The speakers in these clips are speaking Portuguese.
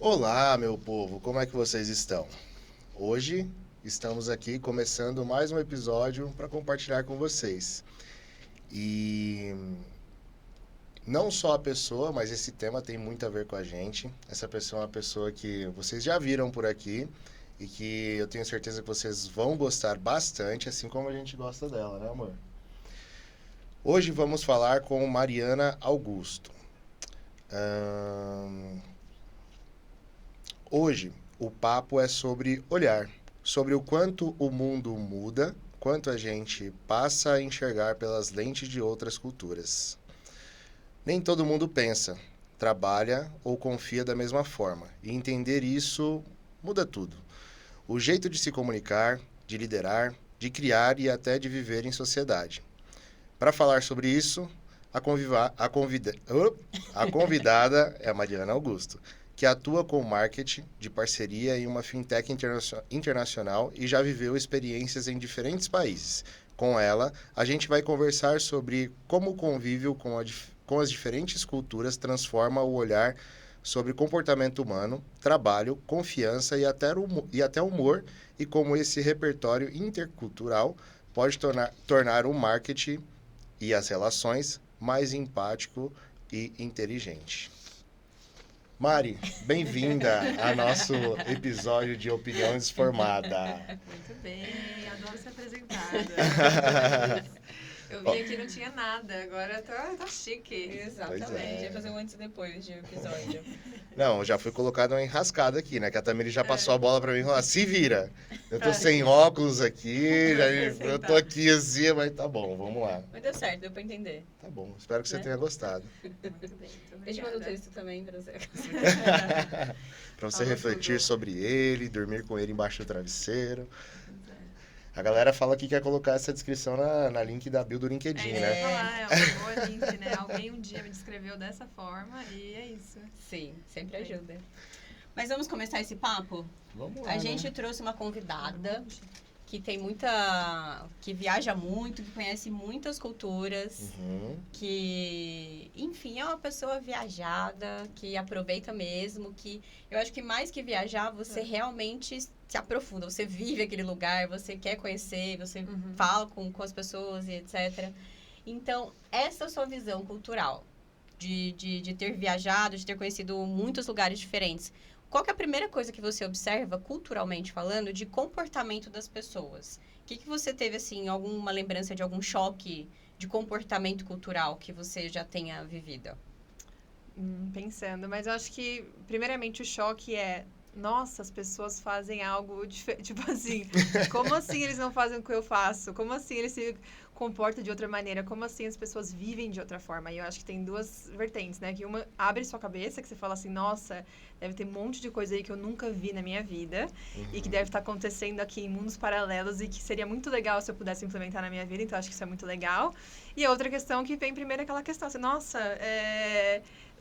Olá, meu povo, como é que vocês estão? Hoje estamos aqui começando mais um episódio para compartilhar com vocês. E não só a pessoa, mas esse tema tem muito a ver com a gente. Essa pessoa é uma pessoa que vocês já viram por aqui e que eu tenho certeza que vocês vão gostar bastante, assim como a gente gosta dela, né, amor? Hoje vamos falar com Mariana Augusto. Ahn, Hoje, o papo é sobre olhar, sobre o quanto o mundo muda, quanto a gente passa a enxergar pelas lentes de outras culturas. Nem todo mundo pensa, trabalha ou confia da mesma forma, e entender isso muda tudo. O jeito de se comunicar, de liderar, de criar e até de viver em sociedade. Para falar sobre isso, a convidada é a Mariana Augusto, que atua com marketing de parceria em uma fintech internacional e já viveu experiências em diferentes países. Com ela, a gente vai conversar sobre como o convívio com as diferentes culturas transforma o olhar sobre comportamento humano, trabalho, confiança e até humor, e como esse repertório intercultural pode tornar o marketing e as relações mais empático e inteligente. Mari, bem-vinda ao nosso episódio de Opinião Desformada. Muito bem, adoro ser apresentada. Eu vim aqui e não tinha nada, agora tá chique. Exatamente. Pois é. Ia fazer um antes e depois de episódio. Não, já fui colocado uma enrascada aqui, né? Que a Tamiri já passou a bola pra mim e falou, se vira. Eu tô sem óculos aqui, eu tô aqui assim, mas tá bom, vamos lá. Mas deu certo, deu pra entender. Tá bom, espero que você Né? tenha gostado. Muito bem, muito obrigada. Deixa eu mandar o texto também pra você. Pra você Falou refletir tudo. sobre ele, dormir com ele embaixo do travesseiro. A galera fala que quer colocar essa descrição na link da bio do LinkedIn, Isso que eu né? ia falar, é uma boa link, né? Alguém um dia me descreveu dessa forma e é isso. Sim, sempre ajuda. Mas vamos começar esse papo? Vamos lá, A gente né? trouxe uma convidada que tem muita... que viaja muito, que conhece muitas culturas, Uhum. que, enfim, é uma pessoa viajada, que aproveita mesmo, que eu acho que mais que viajar, você realmente se aprofunda, você vive aquele lugar, você quer conhecer, você fala com as pessoas e etc. Então, essa sua visão cultural de ter viajado, de ter conhecido muitos lugares diferentes, qual que é a primeira coisa que você observa, culturalmente falando, de comportamento das pessoas? O que você teve, assim, alguma lembrança de algum choque de comportamento cultural que você já tenha vivido? Pensando, mas eu acho que, primeiramente, o choque é... Nossa, as pessoas fazem algo diferente. Tipo assim, como assim eles não fazem o que eu faço? Como assim eles se comportam de outra maneira? Como assim as pessoas vivem de outra forma? E eu acho que tem duas vertentes, né? Que uma abre sua cabeça, que você fala assim, nossa, deve ter um monte de coisa aí que eu nunca vi na minha vida. E que deve estar acontecendo aqui em mundos paralelos e que seria muito legal se eu pudesse implementar na minha vida. Então, eu acho que isso é muito legal. E a outra questão que vem primeiro é aquela questão, assim, nossa,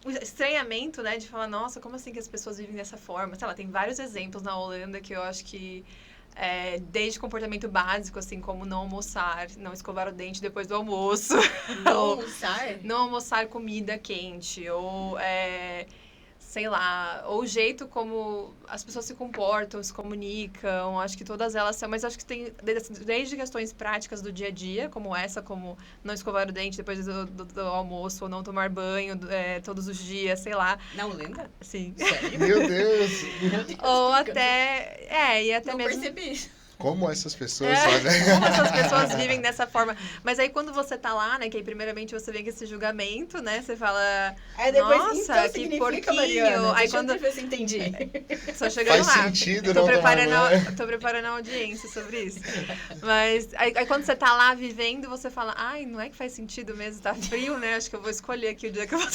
o estranhamento, né, de falar, nossa, como assim que as pessoas vivem dessa forma? Sei lá, tem vários exemplos na Holanda que eu acho que, desde comportamento básico, assim, como não almoçar, não escovar o dente depois do almoço, Não ou almoçar? não almoçar comida quente, ou, sei lá, ou o jeito como as pessoas se comportam, se comunicam, acho que todas elas são, mas acho que tem desde questões práticas do dia a dia, como essa, como não escovar o dente depois do almoço, ou não tomar banho todos os dias, sei lá. Na Holanda? Sim. Sério? Meu Deus! Meu Deus, Ou tô ficando- até, e até Não mesmo... percebi. Como essas pessoas fazem? Como essas pessoas vivem dessa forma. Mas aí quando você tá lá, né, que aí primeiramente você vem com esse julgamento, né, você fala, Aí depois, nossa, então que significa, porquinho. Mariana, Aí deixa eu quando... ver se eu entendi. Só chegando Faz lá. sentido Tô não tomar preparando, banho. tô preparando a audiência sobre isso. Mas aí quando você tá lá vivendo, você fala, ai, não é que faz sentido mesmo, tá frio, né? Acho que eu vou escolher aqui o dia que eu vou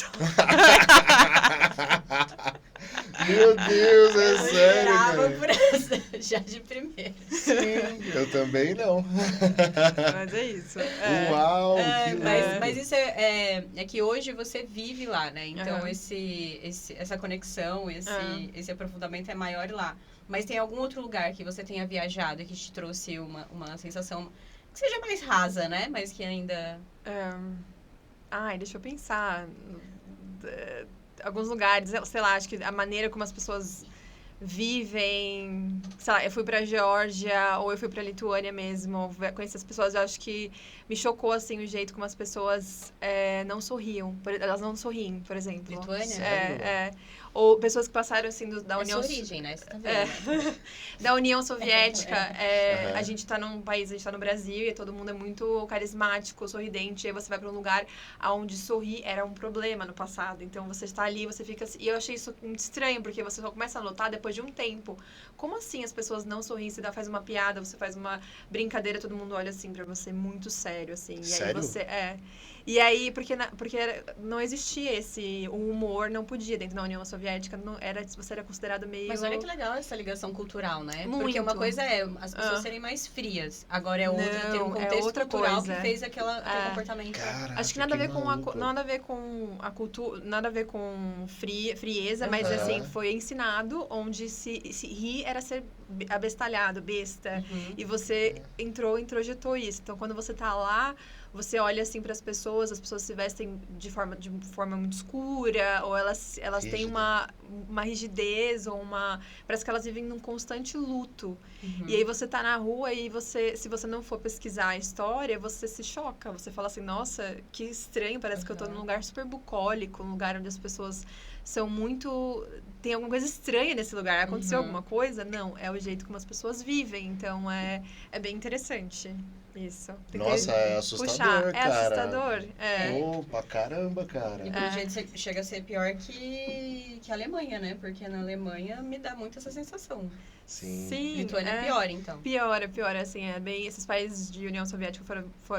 Meu Deus, é Eu sério, esperava cara. por essa, já de primeira. Sim, eu também não. Mas é isso. Uau, É, que mas, louco. mas isso é que hoje você vive lá, né? Então, Aham. essa conexão, esse aprofundamento é maior lá. Mas tem algum outro lugar que você tenha viajado e que te trouxe uma sensação que seja mais rasa, né? Mas que ainda... Ai, deixa eu pensar. alguns lugares, sei lá, acho que a maneira como as pessoas vivem, sei lá, eu fui pra Geórgia ou eu fui pra Lituânia mesmo, conheci as pessoas, eu acho que me chocou, assim, o jeito como as pessoas não sorriam, elas não sorriem, por exemplo. Lituânia? Ou pessoas que passaram, assim, da É União... sua origem, né? Você tá vendo, né? Da União Soviética, Aham. a gente tá num país, a gente tá no Brasil e todo mundo é muito carismático, sorridente, e aí você vai pra um lugar onde sorrir era um problema no passado, então você está ali, você fica assim, e eu achei isso muito estranho, porque você só começa a notar depois de um tempo, como assim as pessoas não sorriem, você faz uma piada, você faz uma brincadeira, todo mundo olha assim pra você, muito sério, assim, e Sério? aí você, e aí, porque não existia o humor não podia dentro da União Soviética, você era considerado meio... Mas olha que legal essa ligação cultural, né? Muito. Porque uma coisa é as pessoas serem mais frias, agora é outra ter um Não, é contexto outra cultural coisa. que fez aquele comportamento. Caraca, Acho que nada a ver maluco. nada a ver com a cultura, nada a ver com frieza, mas Aham. assim, foi ensinado onde se rir era ser abestalhado, besta. Uhum. E você introjetou isso. Então, quando você tá lá, você olha assim para as pessoas se vestem de forma muito escura, ou elas têm Rígida. uma rigidez, ou parece que elas vivem num constante luto. Uhum. E aí você tá na rua e se você não for pesquisar a história, você se choca. Você fala assim, nossa, que estranho, parece que eu tô num lugar super bucólico, um lugar onde as pessoas são muito... Tem alguma coisa estranha nesse lugar. Aconteceu alguma coisa? Não, é o jeito como as pessoas vivem. Então, é bem interessante isso. Tem que Nossa, é assustador, puxar. É cara. assustador. Pô, pra caramba, cara. E pelo jeito chega a ser pior que a Alemanha, né? Porque na Alemanha me dá muito essa sensação. Sim. Lituânia é pior, então. Pior, assim, esses países de União Soviética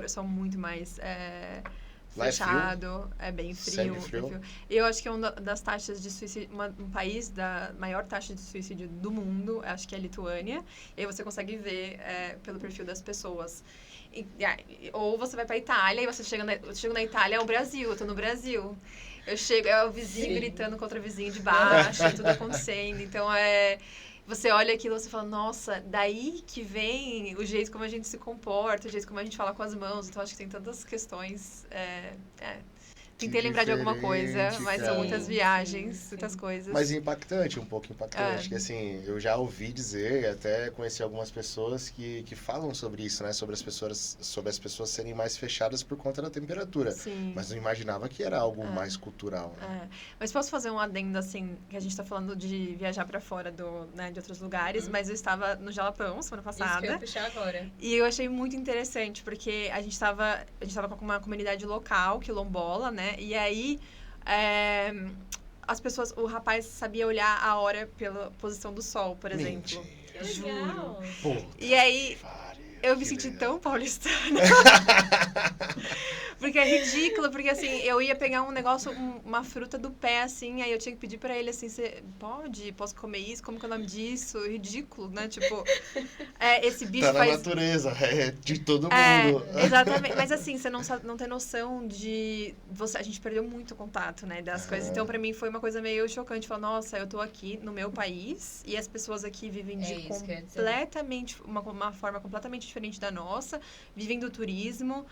são muito mais Lá é fechado, é bem frio. Semi-frio? Eu acho que uma das taxas de suicídio, um país da maior taxa de suicídio do mundo, acho que é a Lituânia, e aí você consegue ver pelo perfil das pessoas. Ou você vai pra Itália e você chega na Itália, é o Brasil, eu tô no Brasil. Eu chego, é o vizinho gritando contra o vizinho de baixo, tudo acontecendo. Então, você olha aquilo e você fala, nossa, daí que vem o jeito como a gente se comporta, o jeito como a gente fala com as mãos. Então, acho que tem tantas questões. Tentei lembrar de alguma coisa, diferente, mas cara. são muitas viagens, muitas Sim. coisas. Mas impactante, um pouco impactante. Que assim, eu já ouvi dizer, até conheci algumas pessoas que falam sobre isso, né? Sobre as pessoas serem mais fechadas por conta da temperatura. Sim. Mas não imaginava que era algo mais cultural. Né? Mas posso fazer um adendo, assim, que a gente tá falando de viajar pra fora de outros lugares, mas eu estava no Jalapão semana Isso que eu passada. ia puxar agora. E eu achei muito interessante, porque a gente tava com uma comunidade local, quilombola, né? E aí, as pessoas... O rapaz sabia olhar a hora pela posição do sol, por exemplo. Mentira. Juro. Puta E aí, que pariu, eu me que senti legal. tão paulistana. Porque é ridículo, porque assim, eu ia pegar um negócio, uma fruta do pé, assim, aí eu tinha que pedir pra ele assim, você posso comer isso? Como que é o nome disso? Ridículo, né? Tipo, esse bicho Tá na faz... natureza, é de todo mundo. Exatamente. Mas assim, você não tem noção de... A gente perdeu muito contato, né, das coisas. Então, pra mim, foi uma coisa meio chocante. Falar, nossa, eu tô aqui no meu país e as pessoas aqui vivem de isso que eu ia dizer. completamente... Uma forma completamente diferente da nossa. Vivem do turismo.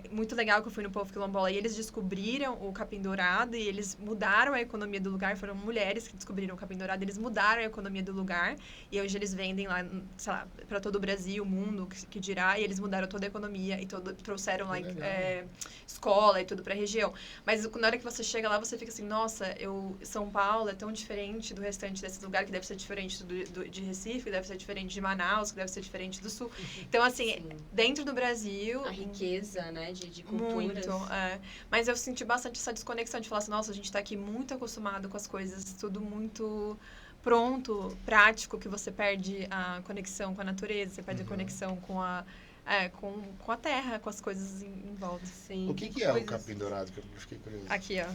Muito legal que eu fui no povo quilombola e eles descobriram o capim dourado e eles mudaram a economia do lugar. Foram mulheres que descobriram o capim dourado, eles mudaram a economia do lugar e hoje eles vendem lá, sei lá, pra todo o Brasil, o mundo, que dirá, e eles mudaram toda a economia e trouxeram lá escola e tudo pra região. Mas na hora que você chega lá, você fica assim, nossa, São Paulo é tão diferente do restante desse lugar, que deve ser diferente de Recife, que deve ser diferente de Manaus, que deve ser diferente do Sul. Então, assim, dentro do Brasil... A riqueza, né, de culturas. Muito, Mas eu senti bastante essa desconexão de falar assim, nossa, a gente tá aqui muito acostumado com as coisas, tudo muito pronto, prático, que você perde a conexão com a natureza, você perde a conexão com a terra, com as coisas em volta. Sim. O que é o capim dourado? Que eu fiquei curioso. Aqui, ó.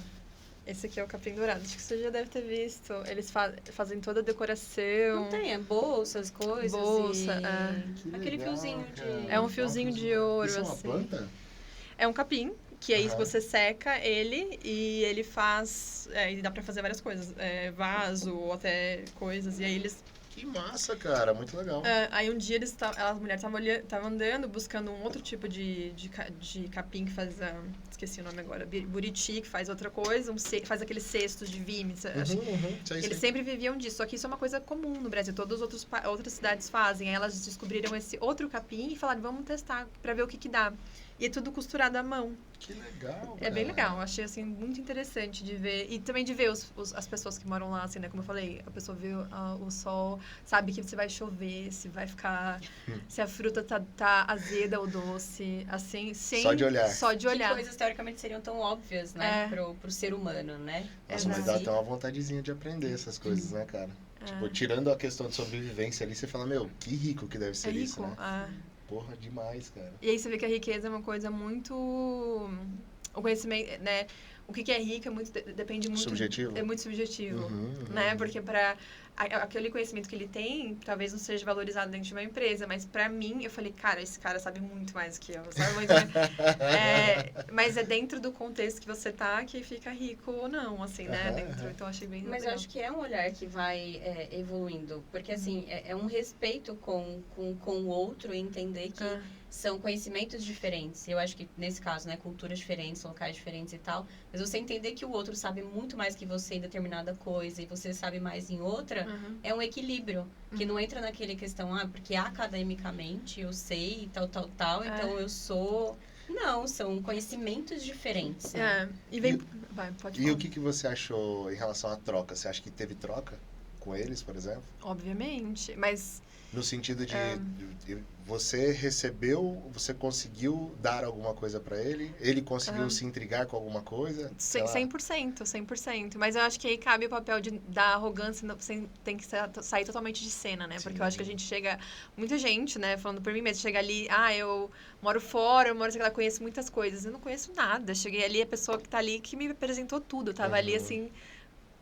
Esse aqui é o capim dourado. Acho que você já deve ter visto. Eles fazem toda a decoração. Não tem, bolsas, coisas. Bolsa, e... Aquele legal, fiozinho cara. de... É um fiozinho de ouro, Isso é uma assim. planta? É um capim, que aí você seca ele e ele faz... e dá pra fazer várias coisas. Vaso ou até coisas. E aí eles Que massa, cara. Muito legal. Aí um dia as mulheres estavam andando, buscando um outro tipo de capim que faz... esqueci o nome agora. Buriti, que faz outra coisa. Faz aqueles cestos de vimes. Eles sempre viviam disso. Só que isso é uma coisa comum no Brasil. Todas as outras cidades fazem. Aí elas descobriram esse outro capim e falaram, vamos testar pra ver o que dá. E é tudo costurado à mão. Que legal, É bem legal. Achei, assim, muito interessante de ver. E também de ver as pessoas que moram lá, assim, né? Como eu falei, a pessoa vê o sol, sabe que se vai chover, se vai ficar... se a fruta tá azeda ou doce, assim, sem... Só de olhar. Só de olhar. Que coisas, teoricamente, seriam tão óbvias, né? Pro ser humano, né? Nossa, mas dá até uma vontadezinha de aprender essas coisas, né, cara? Tipo, tirando a questão de sobrevivência ali, você fala, meu, que rico que deve ser isso, né? Porra, demais, cara. E aí você vê que a riqueza é uma coisa muito... O conhecimento, né? O que é rico depende muito... Subjetivo? É muito subjetivo, né? Porque aquele conhecimento que ele tem, talvez não seja valorizado dentro de uma empresa, mas pra mim, eu falei, cara, esse cara sabe muito mais do que eu, sabe muito mais. Mas é dentro do contexto que você tá que fica rico ou não, assim, né? Dentro, então achei bem Mas legal. eu acho que é um olhar que vai evoluindo, porque assim, é um respeito com o outro e entender que são conhecimentos diferentes. Eu acho que, nesse caso, né, culturas diferentes, locais diferentes e tal, mas você entender que o outro sabe muito mais que você em determinada coisa e você sabe mais em outra, é um equilíbrio, que não entra naquele questão, porque academicamente eu sei, tal, então eu sou... Não, são conhecimentos diferentes. Né? E vem... Vai, pode falar. E o que você achou em relação à troca? Você acha que teve troca com eles, por exemplo? Obviamente, mas... No sentido de você recebeu, você conseguiu dar alguma coisa pra ele? Ele conseguiu se intrigar com alguma coisa? 100%. Mas eu acho que aí cabe o papel da arrogância, você tem que sair totalmente de cena, né? Porque eu acho que a gente chega... Muita gente, né? Falando por mim mesmo, chega ali, eu moro fora, eu conheço muitas coisas. Eu não conheço nada. Cheguei ali, a pessoa que tá ali que me apresentou tudo. Eu tava ali, assim...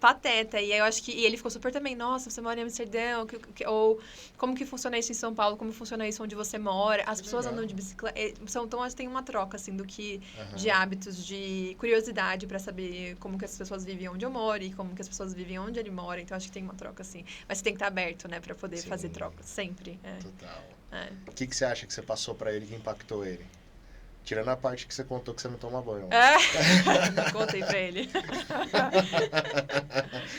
pateta, e aí eu acho que ele ficou super também, nossa, você mora em Amsterdã, ou como que funciona isso em São Paulo, como funciona isso onde você mora, as pessoas andam de bicicleta, então tem uma troca, assim, de hábitos, de curiosidade pra saber como que as pessoas vivem onde eu moro, e como que as pessoas vivem onde ele mora, então acho que tem uma troca, assim, mas você tem que estar aberto, né, pra poder fazer troca, sempre. Total. O que você acha que você passou pra ele que impactou ele? Tirando a parte que você contou que você não toma banho. Não contei pra ele.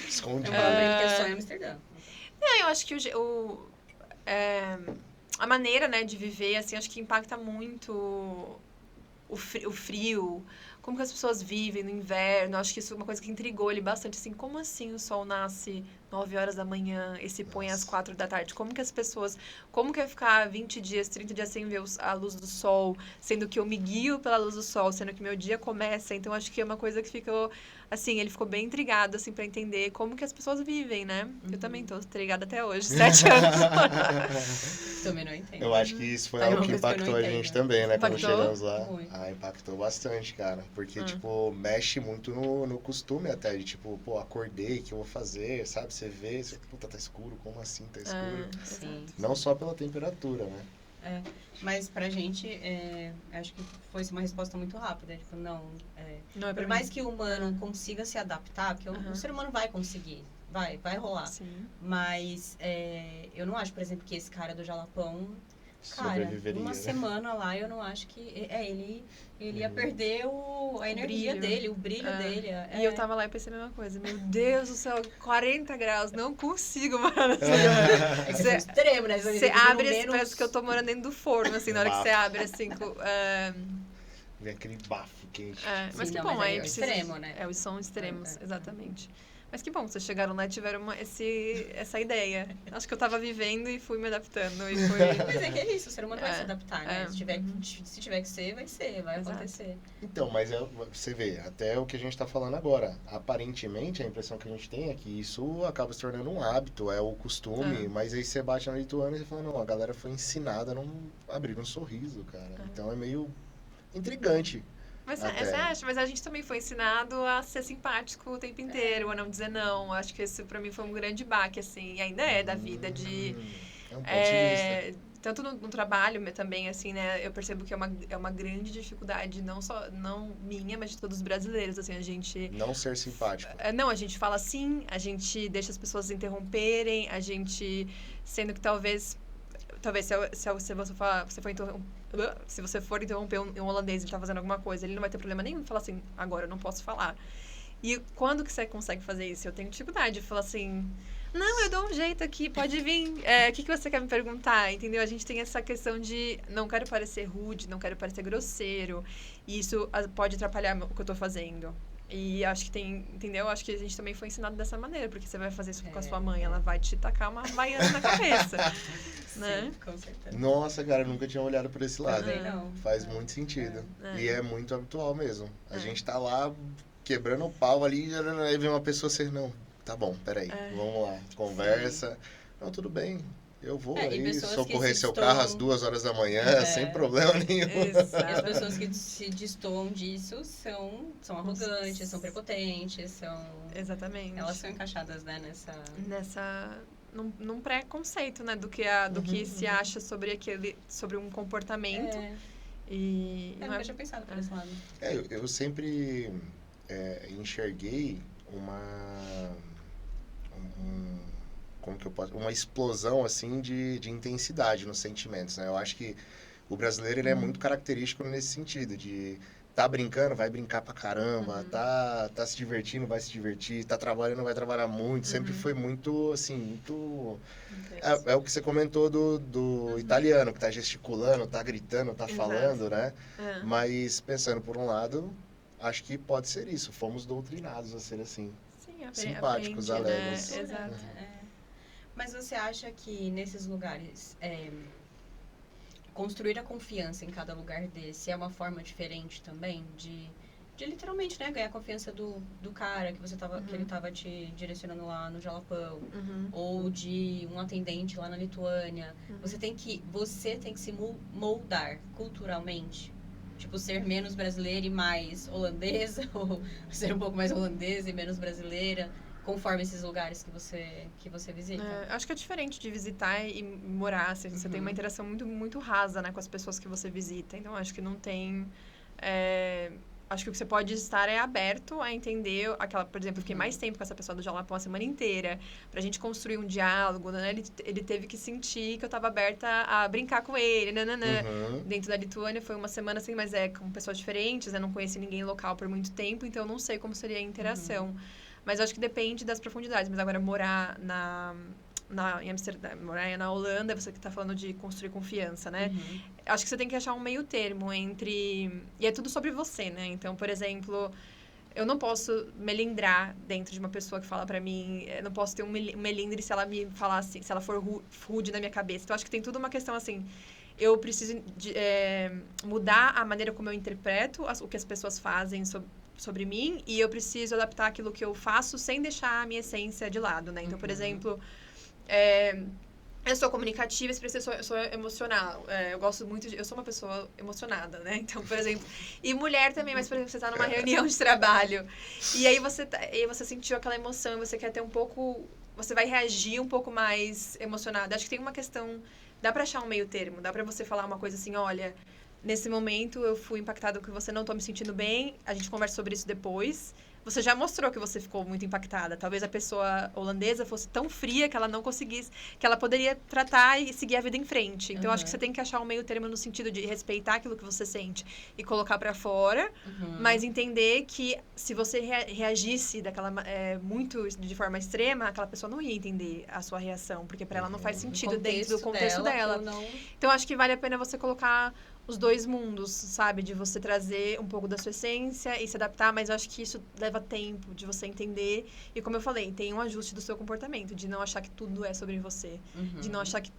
Esconde. Eu falei que é só em Amsterdã. Eu acho que a maneira, né, de viver, assim, acho que impacta muito o frio, como que as pessoas vivem no inverno. Acho que isso é uma coisa que intrigou ele bastante, assim, como assim o sol nasce 9 horas da manhã e se põe às 4 da tarde? Como que as pessoas... Como que é ficar 20 dias, 30 dias sem ver a luz do sol, sendo que eu me guio pela luz do sol, sendo que meu dia começa? Então, acho que é uma coisa que ficou... Assim, ele ficou bem intrigado, assim, pra entender como que as pessoas vivem, né? Eu também tô intrigada até hoje, 7 anos. Também não entendo. Eu acho que isso foi algo que impactou a gente também, né? Quando Impactou? chegamos lá. Muito. Impactou bastante, cara. Porque, tipo, mexe muito no costume até. De, tipo, acordei, o que eu vou fazer, sabe? Você vê, puta, tá escuro, como assim tá escuro? Sim. Não só pela temperatura, né? Mas pra gente, acho que foi uma resposta muito rápida. Tipo, não é pra por mais que o humano consiga se adaptar, porque o ser humano vai conseguir, vai rolar. Sim. Mas eu não acho, por exemplo, que esse cara do Jalapão, cara, Sobreviveria, uma né? semana lá, eu não acho que... ele ia perder a energia dele, o brilho dele. E eu tava lá e pensei a mesma coisa. Meu Deus do céu, 40 graus, não consigo morar nessa Esse é extremo, né? Você abre, parece que eu tô morando dentro do forno, assim, na hora que você abre, assim... Vem aquele bafo quente. Mas Sim, que não, bom, mas aí o precisa... extremo, né? Os são extremos, exatamente. Mas que bom, vocês chegaram lá e tiveram essa ideia. Acho que eu tava vivendo e fui me adaptando. E fui... Mas é que é isso, o ser humano vai se adaptar, né? Se tiver que ser, vai acontecer. Então, mas você vê, até o que a gente tá falando agora. Aparentemente, a impressão que a gente tem é que isso acaba se tornando um hábito, é o costume. Mas aí você bate na Lituânia e você fala, não, a galera foi ensinada a não abrir um sorriso, cara. Então é meio intrigante. Mas você acha? Mas a gente também foi ensinado a ser simpático o tempo inteiro, a não dizer não. Acho que esse pra mim foi um grande baque, assim. E ainda é da vida de... É um ponto de vista. tanto no trabalho também, assim, né? Eu percebo que é uma grande dificuldade, não minha, mas de todos os brasileiros, assim, a gente... Não ser simpático. Não, a gente fala sim, a gente deixa as pessoas interromperem, a gente... Sendo que talvez se você for interromper um holandês e ele tá fazendo alguma coisa, ele não vai ter problema nenhum em falar assim, agora eu não posso falar. E quando que você consegue fazer isso? Eu tenho dificuldade de falar assim, não, eu dou um jeito aqui, pode vir. O que você quer me perguntar? Entendeu? A gente tem essa questão de não quero parecer rude, não quero parecer grosseiro. E isso pode atrapalhar o que eu tô fazendo. E acho que entendeu? Acho que a gente também foi ensinado dessa maneira, porque você vai fazer isso com a sua mãe, ela vai te tacar uma baiana na cabeça. Né? Sim, com certeza. Nossa, cara, eu nunca tinha olhado por esse lado. Também não. Faz muito sentido. E é muito habitual mesmo. A É. gente tá lá quebrando o pau ali, aí vem uma pessoa assim, não, tá bom, peraí, vamos lá, conversa. Não, tudo bem, eu vou E aí pessoas que socorrer se seu destoam. carro às 2 horas da manhã, sem problema nenhum. E as Exato. pessoas que se destoam disso são arrogantes, são prepotentes, Exatamente. elas são encaixadas, né, Num preconceito, né, do que se acha sobre um comportamento. E Eu não nunca tinha pensado por esse lado. Eu sempre enxerguei como que eu posso, uma explosão assim de intensidade nos sentimentos, né? Eu acho que o brasileiro ele é muito característico nesse sentido de tá brincando, vai brincar pra caramba, tá se divertindo, vai se divertir, tá trabalhando, vai trabalhar muito, sempre foi muito assim, muito é o que você comentou do italiano, que tá gesticulando, tá gritando, tá Exato. falando, né? Mas pensando por um lado, acho que pode ser isso, fomos doutrinados a ser assim. Sim, simpáticos, aprende, alegres. né? Exato. Mas você acha que nesses lugares construir a confiança em cada lugar desse é uma forma diferente também de literalmente, né, ganhar a confiança do cara que que ele tava te direcionando lá no Jalapão, ou de um atendente lá na Lituânia. Você tem que se moldar culturalmente, tipo ser menos brasileira e mais holandesa, ou ser um pouco mais holandesa e menos brasileira, conforme esses lugares que você visita. Acho que é diferente de visitar e morar, assim, você tem uma interação muito, muito rasa, né, com as pessoas que você visita. Então, acho que não tem... acho que o que você pode estar é aberto a entender por exemplo, eu fiquei mais tempo com essa pessoa do Jalapão a semana inteira, pra gente construir um diálogo, né? Ele teve que sentir que eu tava aberta a brincar com ele, Dentro da Lituânia foi uma semana assim, mas com pessoas diferentes, né? Não conheci ninguém local por muito tempo, então eu não sei como seria a interação. Mas eu acho que depende das profundidades. Mas agora, morar em Amsterdã, morar na Holanda, você que está falando de construir confiança, né? Acho que você tem que achar um meio termo entre... E é tudo sobre você, né? Então, por exemplo, eu não posso melindrar dentro de uma pessoa que fala pra mim... Eu não posso ter um melindre se ela me falar assim, se ela for rude na minha cabeça. Então, acho que tem tudo uma questão assim... Eu preciso mudar a maneira como eu interpreto o que as pessoas fazem sobre mim, e eu preciso adaptar aquilo que eu faço sem deixar a minha essência de lado, né? Então, por exemplo, eu sou comunicativa, expressiva, eu sou emocional. Eu gosto muito eu sou uma pessoa emocionada, né? Então, por exemplo... E mulher também, mas, por exemplo, você tá numa reunião de trabalho, e aí você sentiu aquela emoção, você quer ter um pouco... Você vai reagir um pouco mais emocionada. Acho que tem uma questão... Dá pra achar um meio termo, dá pra você falar uma coisa assim, olha... Nesse momento, eu fui impactada com que você não tô me sentindo bem. A gente conversa sobre isso depois. Você já mostrou que você ficou muito impactada. Talvez a pessoa holandesa fosse tão fria que ela não conseguisse... Que ela poderia tratar e seguir a vida em frente. Então, acho que você tem que achar um meio termo no sentido de respeitar aquilo que você sente e colocar pra fora. Mas entender que se você reagisse muito de forma extrema, aquela pessoa não ia entender a sua reação. Porque pra ela não faz sentido dentro do contexto dela. Então, acho que vale a pena você colocar... os dois mundos, sabe? De você trazer um pouco da sua essência e se adaptar, mas eu acho que isso leva tempo de você entender. E como eu falei, tem um ajuste do seu comportamento, de não achar que tudo é sobre você, de não achar que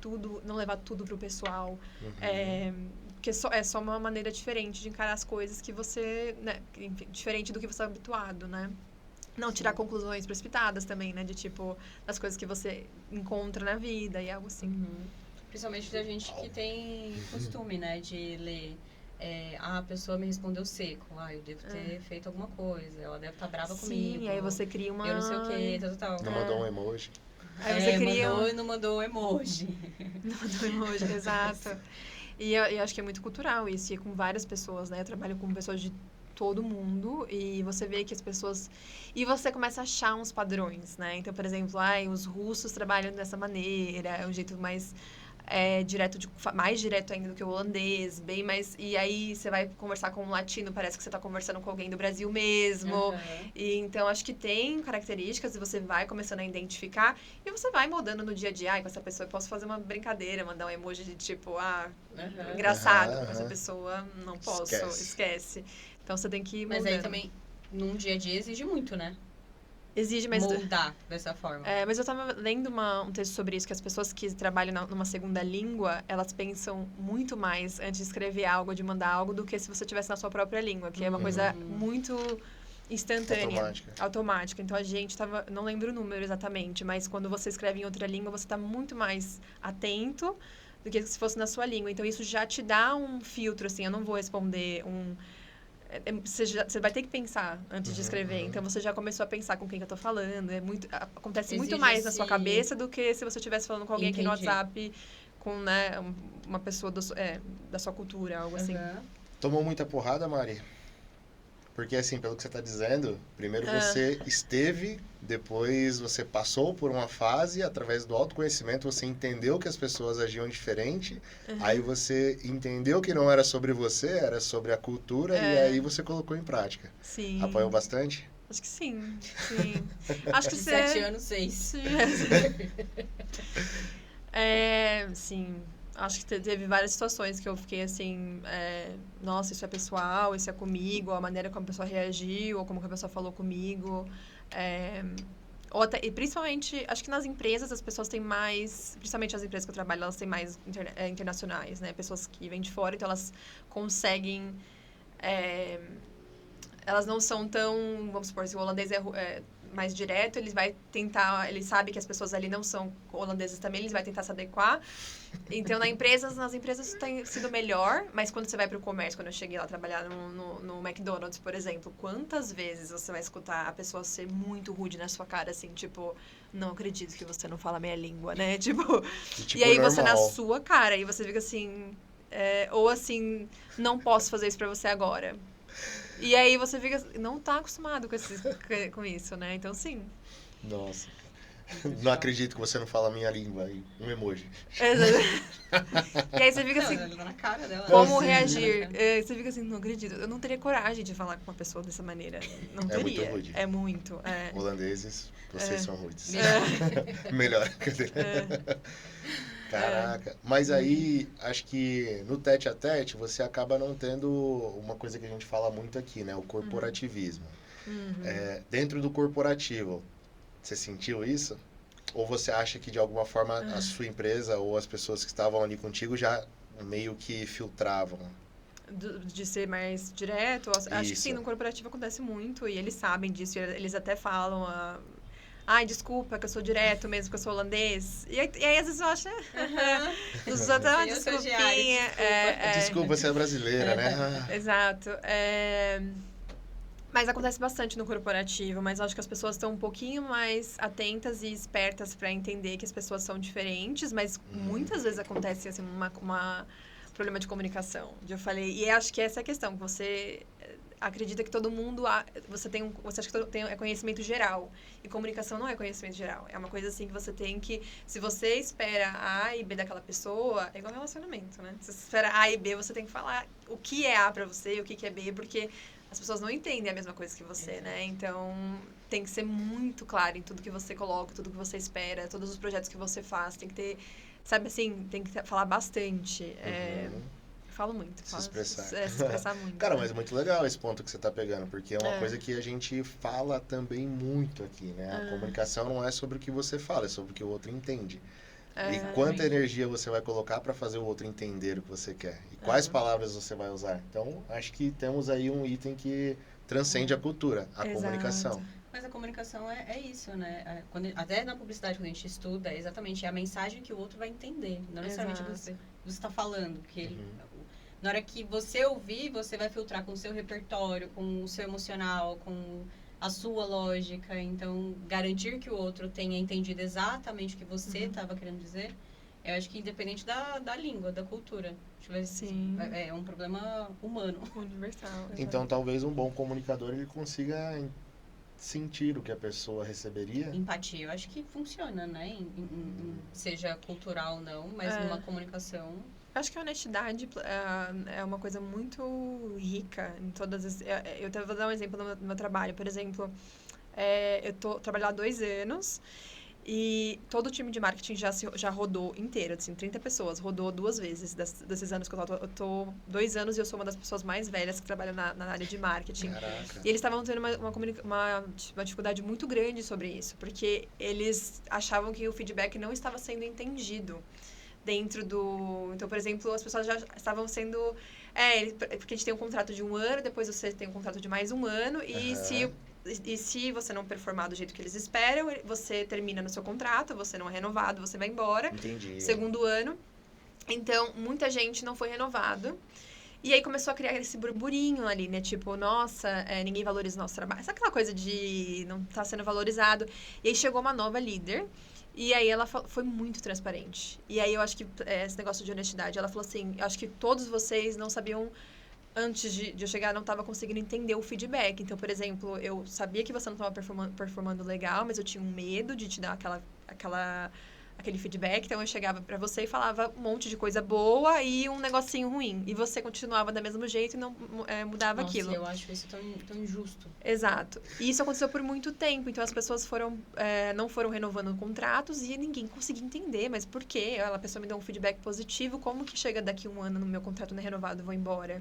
não levar tudo pro pessoal. Porque é só uma maneira diferente de encarar as coisas que você, né? Enfim, diferente do que você é habituado, né? Não tirar conclusões precipitadas também, né? De tipo, das coisas que você encontra na vida e algo assim. Principalmente da gente que tem costume, né, de ler. A pessoa me respondeu seco. Eu devo ter feito alguma coisa. Ela deve estar brava comigo. Sim, aí você cria uma... Eu não sei o quê, tal. Não mandou um emoji. Aí você cria... Mandou e não mandou emoji. Não mandou emoji, exato. E eu acho que é muito cultural isso, e com várias pessoas, né? Eu trabalho com pessoas de todo mundo e você vê que as pessoas... E você começa a achar uns padrões, né? Então, por exemplo, os russos trabalham dessa maneira, é um jeito mais... direto mais direto ainda do que o holandês, bem mais... E aí você vai conversar com um latino, parece que você está conversando com alguém do Brasil mesmo. E então acho que tem características e você vai começando a identificar e você vai mudando no dia a dia. Com essa pessoa eu posso fazer uma brincadeira, mandar um emoji de tipo, engraçado. Com essa pessoa não posso, esquece. Então você tem que ir mudando. Mas aí também, num dia a dia, exige muito, né? Exige, mas... Moldar dessa forma. Mas eu tava lendo um texto sobre isso, que as pessoas que trabalham numa segunda língua, elas pensam muito mais antes de escrever algo, de mandar algo, do que se você tivesse na sua própria língua, que é uma coisa muito instantânea. Automática. Então, a gente tava... Não lembro o número exatamente, mas quando você escreve em outra língua, você tá muito mais atento do que se fosse na sua língua. Então, isso já te dá um filtro, assim, eu não vou responder Você vai ter que pensar antes de escrever. Então, você já começou a pensar com quem que eu tô falando. Acontece muito mais na sua cabeça do que se você estivesse falando com alguém aqui no WhatsApp, com, né, uma pessoa da sua cultura, algo assim. Tomou muita porrada, Mari? Porque, assim, pelo que você está dizendo, primeiro você esteve, depois você passou por uma fase, através do autoconhecimento você entendeu que as pessoas agiam diferente, aí você entendeu que não era sobre você, era sobre a cultura, e aí você colocou em prática. Sim. Apoiou bastante? Acho que sim, sim. Acho que 7 anos, 6. Sim. Acho que teve várias situações que eu fiquei assim, nossa, isso é pessoal, isso é comigo, a maneira como a pessoa reagiu, ou como que a pessoa falou comigo. E principalmente, acho que nas empresas as pessoas têm mais, principalmente as empresas que eu trabalho, elas têm mais internacionais, né? Pessoas que vêm de fora, então elas conseguem... elas não são tão, vamos supor, se o holandês é mais direto, ele vai tentar, ele sabe que as pessoas ali não são holandeses também, ele vai tentar se adequar. Então, nas empresas tem sido melhor, mas quando você vai para o comércio, quando eu cheguei lá trabalhar no McDonald's, por exemplo, quantas vezes você vai escutar a pessoa ser muito rude na sua cara, assim, tipo, não acredito que você não fala minha língua, né? E aí você na sua cara, e você fica assim, ou assim, não posso fazer isso para você agora. E aí você fica... Não tá acostumado com isso, né? Então, sim. Nossa. Não acredito que você não fala a minha língua. Um emoji. E aí você fica assim... Não, tá na cara dela. Como reagir? Você fica assim, não acredito. Eu não teria coragem de falar com uma pessoa dessa maneira. Não teria. Muito rude. É muito. Holandeses, vocês são rudes. Melhor. Caraca. Mas aí, acho que no tete-a-tete, você acaba não tendo uma coisa que a gente fala muito aqui, né? O corporativismo. Dentro do corporativo, você sentiu isso? Ou você acha que, de alguma forma, a sua empresa ou as pessoas que estavam ali contigo já meio que filtravam? De ser mais direto? Acho que sim, no corporativo acontece muito. E eles sabem disso. Eles até falam... Ai, desculpa, que eu sou direto mesmo, que eu sou holandês. E aí às vezes eu acho... Os outros, uma desculpinha. Desculpa, você é brasileira, né? Exato. Mas acontece bastante no corporativo, mas acho que as pessoas estão um pouquinho mais atentas e espertas para entender que as pessoas são diferentes, mas muitas vezes acontece assim, uma problema de comunicação. Eu falei, e acho que essa é a questão, você acredita que todo mundo você acha que é conhecimento geral, e comunicação não é conhecimento geral, é uma coisa assim que você tem que, se você espera A e B daquela pessoa, é igual relacionamento, né? Se você espera A e B, você tem que falar o que é A para você e o que é B, porque as pessoas não entendem a mesma coisa que você, né? Então, tem que ser muito claro em tudo que você coloca, tudo que você espera, todos os projetos que você faz, tem que ter, sabe assim, tem que falar bastante. Falo muito. Se expressar. Se expressar muito. Cara, mas é muito legal esse ponto que você tá pegando, porque é uma coisa que a gente fala também muito aqui, né? A comunicação não é sobre o que você fala, é sobre o que o outro entende. E quanta energia você vai colocar para fazer o outro entender o que você quer. E quais palavras você vai usar. Então, acho que temos aí um item que transcende a cultura, a comunicação. Mas a comunicação é isso, né? Até na publicidade, quando a gente estuda, é exatamente a mensagem que o outro vai entender. Não necessariamente você está falando. Que na hora que você ouvir, você vai filtrar com o seu repertório, com o seu emocional, com a sua lógica. Então, garantir que o outro tenha entendido exatamente o que você estava querendo dizer, eu acho que independente da língua, da cultura. Sim. É um problema humano. Universal. Então, talvez um bom comunicador ele consiga sentir o que a pessoa receberia. Empatia, eu acho que funciona, né? Seja cultural ou não, mas numa comunicação... Acho que a honestidade é uma coisa muito rica em todas as... Eu vou dar um exemplo no meu trabalho. Por exemplo, eu tô trabalhando há 2 anos e todo o time de marketing já rodou inteiro, assim, 30 pessoas. Rodou 2 vezes desses anos que eu tô 2 anos e eu sou uma das pessoas mais velhas que trabalham na área de marketing. Caraca. E eles estavam tendo uma dificuldade muito grande sobre isso, porque eles achavam que o feedback não estava sendo entendido dentro do... Então, por exemplo, as pessoas já estavam sendo... porque a gente tem um contrato de 1 ano, depois você tem um contrato de mais 1 ano, e se você não performar do jeito que eles esperam, você termina no seu contrato, você não é renovado, você vai embora. Entendi. 2º ano. Então, muita gente não foi renovado. E aí começou a criar esse burburinho ali, né? Tipo, nossa, ninguém valoriza o nosso trabalho. Sabe aquela coisa de não estar sendo valorizado? E aí chegou uma nova líder. E aí ela foi muito transparente. E aí eu acho que esse negócio de honestidade, ela falou assim, eu acho que todos vocês não sabiam, antes de eu chegar, não estava conseguindo entender o feedback. Então, por exemplo, eu sabia que você não estava performando legal, mas eu tinha um medo de te dar aquele feedback. Então, eu chegava pra você e falava um monte de coisa boa e um negocinho ruim. E você continuava do mesmo jeito e não mudava aquilo. Nossa, eu acho isso tão injusto. Exato. E isso aconteceu por muito tempo. Então, as pessoas não foram renovando contratos e ninguém conseguia entender. Mas por quê? A pessoa me deu um feedback positivo. Como que chega daqui 1 ano no meu contrato não é renovado, eu vou embora?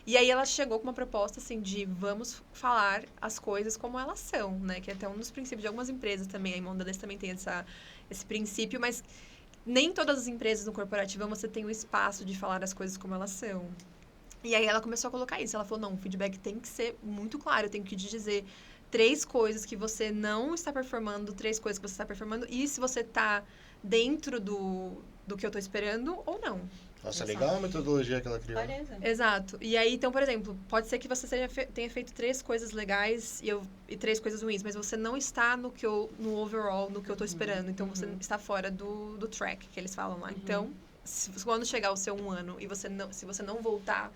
E aí, ela chegou com uma proposta, assim, de vamos falar as coisas como elas são, né? Que é até um dos princípios de algumas empresas também. A Mondelez também tem esse princípio, mas nem todas as empresas no corporativo você tem o espaço de falar as coisas como elas são. E aí ela começou a colocar isso. Ela falou, não, o feedback tem que ser muito claro. Eu tenho que te dizer 3 coisas que você não está performando, 3 coisas que você está performando, e se você está dentro do que eu estou esperando ou não. Nossa, legal a metodologia que ela criou. Beleza. Exato. E aí, então, por exemplo, pode ser que você tenha feito 3 coisas legais e 3 coisas ruins, mas você não está no overall, no que eu estou esperando. Então, você está fora do track, que eles falam lá. Então, quando chegar o seu 1 ano e se você não voltar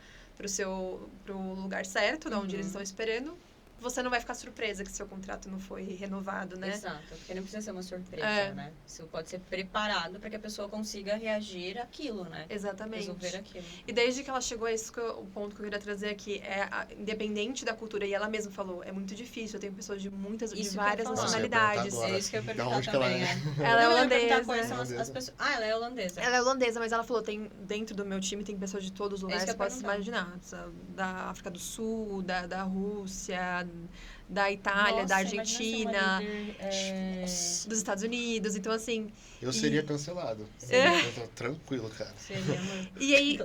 pro lugar certo, de onde eles estão esperando, você não vai ficar surpresa que seu contrato não foi renovado, né? Exato, porque não precisa ser uma surpresa, né? Isso pode ser preparado para que a pessoa consiga reagir àquilo, né? Exatamente. Resolver aquilo. E desde que ela chegou a esse o ponto que eu queria trazer aqui, independente da cultura, e ela mesma falou, é muito difícil, eu tenho pessoas de várias nacionalidades. É isso que eu ia perguntar onde também, Ela é holandesa. Quais são as pessoas... Ah, ela é holandesa. Ela é holandesa, mas ela falou, dentro do meu time tem pessoas de todos os lugares, que eu você pode se perguntar. imaginar. Da África do Sul, da Rússia, da Itália, Nossa, da Argentina, imagina ser uma líder, dos Estados Unidos. Então, assim... Eu seria cancelado. É. Eu tô tranquilo, cara. Seria uma... E aí,